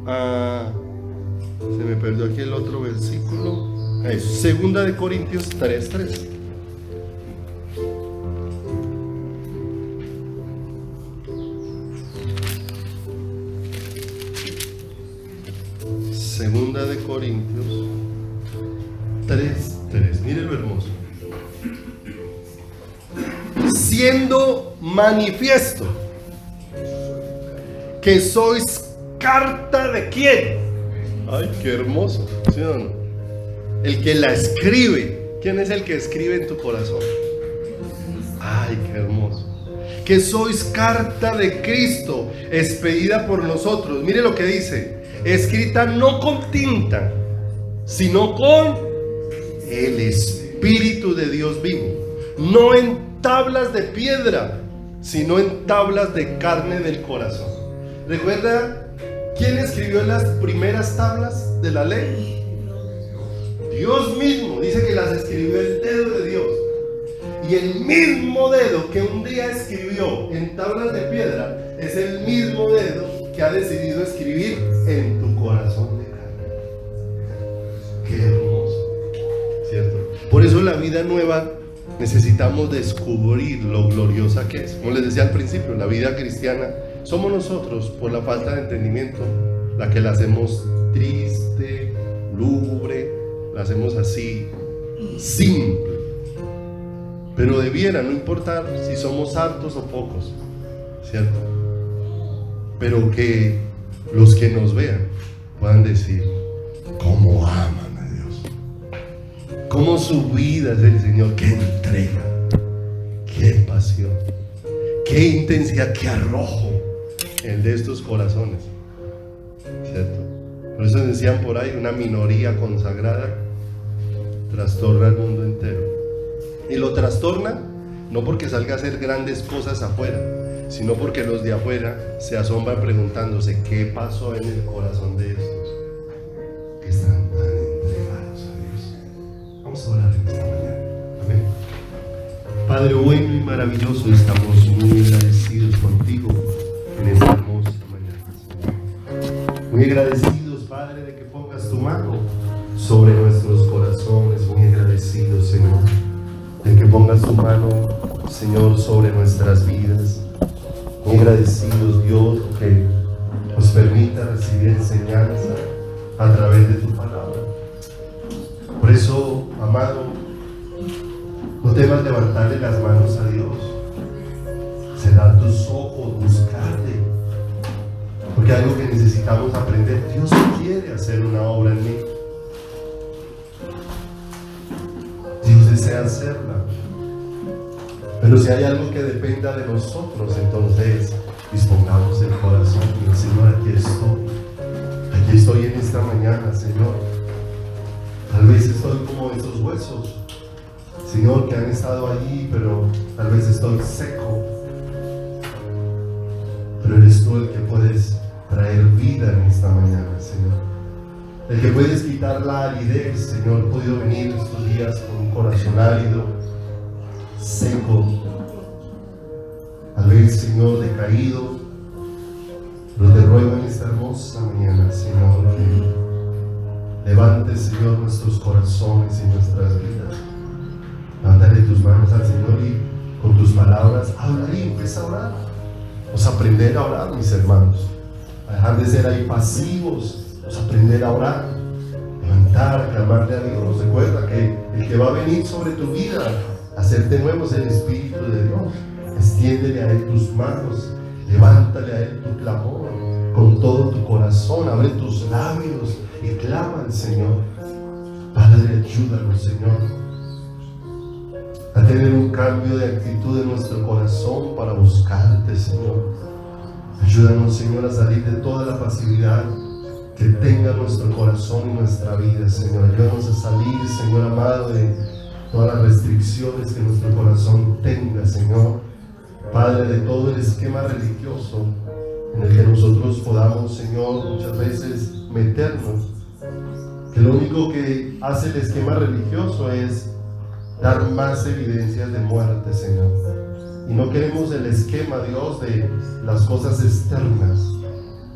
se me perdió aquí el otro versículo. Segunda de Corintios 3:3. Segunda de Corintios 3:3. Mire lo hermoso. Siendo manifiesto que sois carta de quién. Ay, qué hermoso, ¿sí o no? El que la escribe. ¿Quién es el que escribe en tu corazón? Ay, qué hermoso. Que sois carta de Cristo, expedida por nosotros. Mire lo que dice. Escrita no con tinta, sino con el Espíritu de Dios vivo. No en tablas de piedra, sino en tablas de carne del corazón. ¿Recuerda quién escribió las primeras tablas de la ley? Dios mismo. Dice que las escribió el dedo de Dios. Y el mismo dedo que un día escribió en tablas de piedra es el mismo dedo que ha decidido escribir en tu corazón de carne. Qué hermoso, ¿cierto? Por eso la vida nueva necesitamos descubrir lo gloriosa que es. Como les decía al principio, la vida cristiana somos nosotros, por la falta de entendimiento, la que la hacemos triste, lúgubre, la hacemos así, simple. Pero debiera no importar si somos hartos o pocos, ¿cierto? Pero que los que nos vean puedan decir cómo aman a Dios, cómo su vida es del Señor, qué entrega, qué pasión, qué intensidad, qué arrojo el de estos corazones, ¿cierto? Por eso decían por ahí, una minoría consagrada trastorna al mundo entero. Y lo trastorna no porque salga a hacer grandes cosas afuera, sino porque los de afuera se asombran preguntándose qué pasó en el corazón de estos que están tan entregados a Dios. Vamos a orar en esta mañana. Amén. Padre bueno y maravilloso, estamos muy agradecidos contigo en esta hermosa mañana. Muy agradecidos, Padre, de que pongas tu mano sobre nuestros corazones. Muy agradecidos, Señor, de que pongas tu mano, Señor, sobre nuestras vidas. Muy agradecidos, Dios, que nos permita recibir enseñanza a través de tu palabra. Por eso, amado, no temas levantarle las manos a Dios. Cerrar tus ojos, buscarle. Porque algo que necesitamos aprender, Dios quiere hacer una obra en mí. Dios desea hacerla. Pero si hay algo que dependa de nosotros, entonces dispongamos el corazón y Señor, aquí estoy. Aquí estoy en esta mañana, Señor. Tal vez estoy como esos huesos, Señor, que han estado allí, pero tal vez estoy seco. Pero eres tú el que puedes traer vida en esta mañana, Señor. El que puedes quitar la aridez, Señor. He podido venir estos días con un corazón árido, seco, tal vez, Señor, decaído. Pero te ruego en esta hermosa mañana, Señor, que levantes, Señor, nuestros corazones y nuestras vidas. Levántale tus manos al Señor y con tus palabras habla y empieza a orar. Vamos a aprender a orar, mis hermanos. A dejar de ser ahí pasivos. Vamos a aprender a orar, levantar, clamarle a Dios. Recuerda que el que va a venir sobre tu vida, hacerte nuevo, es el Espíritu de Dios. Extiéndele a Él tus manos, levántale a Él tu clamor con todo tu corazón. Abre tus labios y clama al Señor. Padre, ayúdanos, Señor, a tener un cambio de actitud en nuestro corazón para buscarte, Señor. Ayúdanos, Señor, a salir de toda la pasividad que tenga nuestro corazón y nuestra vida, Señor. Ayúdanos a salir, Señor amado, de todas las restricciones que nuestro corazón tenga, Señor. Padre, de todo el esquema religioso en el que nosotros podamos, Señor, muchas veces meternos. Que lo único que hace el esquema religioso es dar más evidencias de muerte, Señor. Y no queremos el esquema, Dios, de las cosas externas,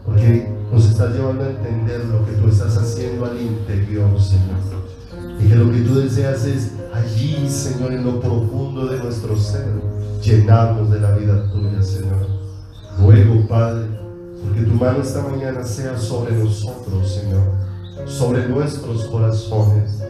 porque nos estás llevando a entender lo que tú estás haciendo al interior, Señor. Y que lo que tú deseas es allí, Señor, en lo profundo de nuestro ser, llenarnos de la vida tuya, Señor. Ruego, Padre, porque tu mano esta mañana sea sobre nosotros, Señor, sobre nuestros corazones.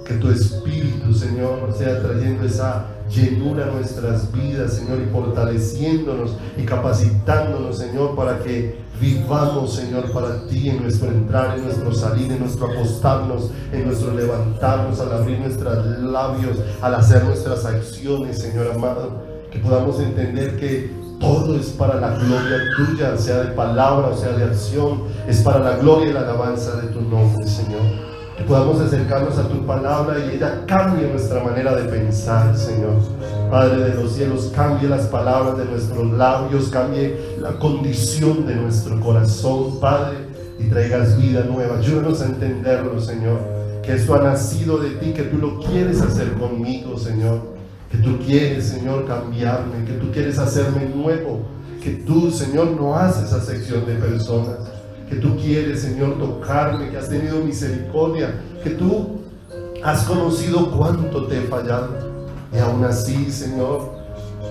Que tu Espíritu, Señor, sea trayendo esa llenura a nuestras vidas, Señor, y fortaleciéndonos y capacitándonos, Señor, para que vivamos, Señor, para ti en nuestro entrar, en nuestro salir, en nuestro acostarnos, en nuestro levantarnos, al abrir nuestros labios, al hacer nuestras acciones, Señor amado. Que podamos entender que todo es para la gloria tuya, sea de palabra o sea de acción, es para la gloria y la alabanza de tu nombre, Señor. Que podamos acercarnos a tu palabra y ella cambie nuestra manera de pensar, Señor. Padre de los cielos, cambie las palabras de nuestros labios, cambie la condición de nuestro corazón, Padre, y traigas vida nueva. Ayúdanos a entenderlo, Señor, que esto ha nacido de ti, que tú lo quieres hacer conmigo, Señor, que tú quieres, Señor, cambiarme, que tú quieres hacerme nuevo, que tú, Señor, no haces acepción de personas, que tú quieres, Señor, tocarme, que has tenido misericordia, que tú has conocido cuánto te he fallado. Y aún así, Señor,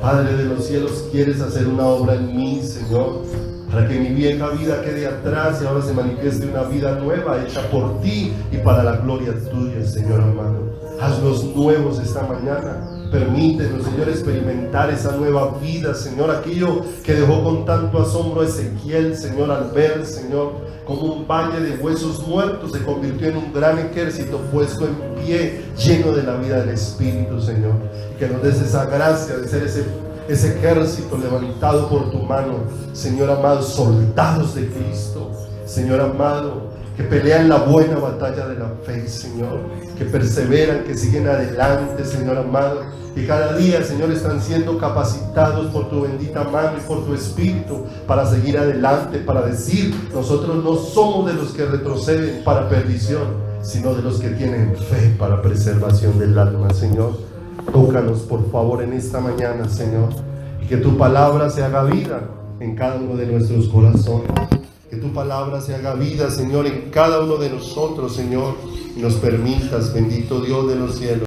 Padre de los cielos, quieres hacer una obra en mí, Señor, para que mi vieja vida quede atrás y ahora se manifieste una vida nueva, hecha por ti y para la gloria tuya, Señor amado. Haznos nuevos esta mañana. Permítenos, Señor, experimentar esa nueva vida, Señor. Aquello que dejó con tanto asombro a Ezequiel, Señor, al ver, Señor, como un valle de huesos muertos se convirtió en un gran ejército puesto en pie, lleno de la vida del Espíritu, Señor. Y que nos des esa gracia de ser ese ejército levantado por tu mano, Señor amado, soldados de Cristo, Señor amado, que pelean la buena batalla de la fe, Señor, que perseveran, que siguen adelante, Señor amado, y cada día, Señor, están siendo capacitados por tu bendita mano y por tu Espíritu para seguir adelante, para decir: nosotros no somos de los que retroceden para perdición, sino de los que tienen fe para preservación del alma, Señor. Tócanos por favor en esta mañana, Señor, y que tu palabra se haga vida en cada uno de nuestros corazones. Que tu palabra se haga vida, Señor, en cada uno de nosotros, Señor, y nos permitas, bendito Dios de los cielos,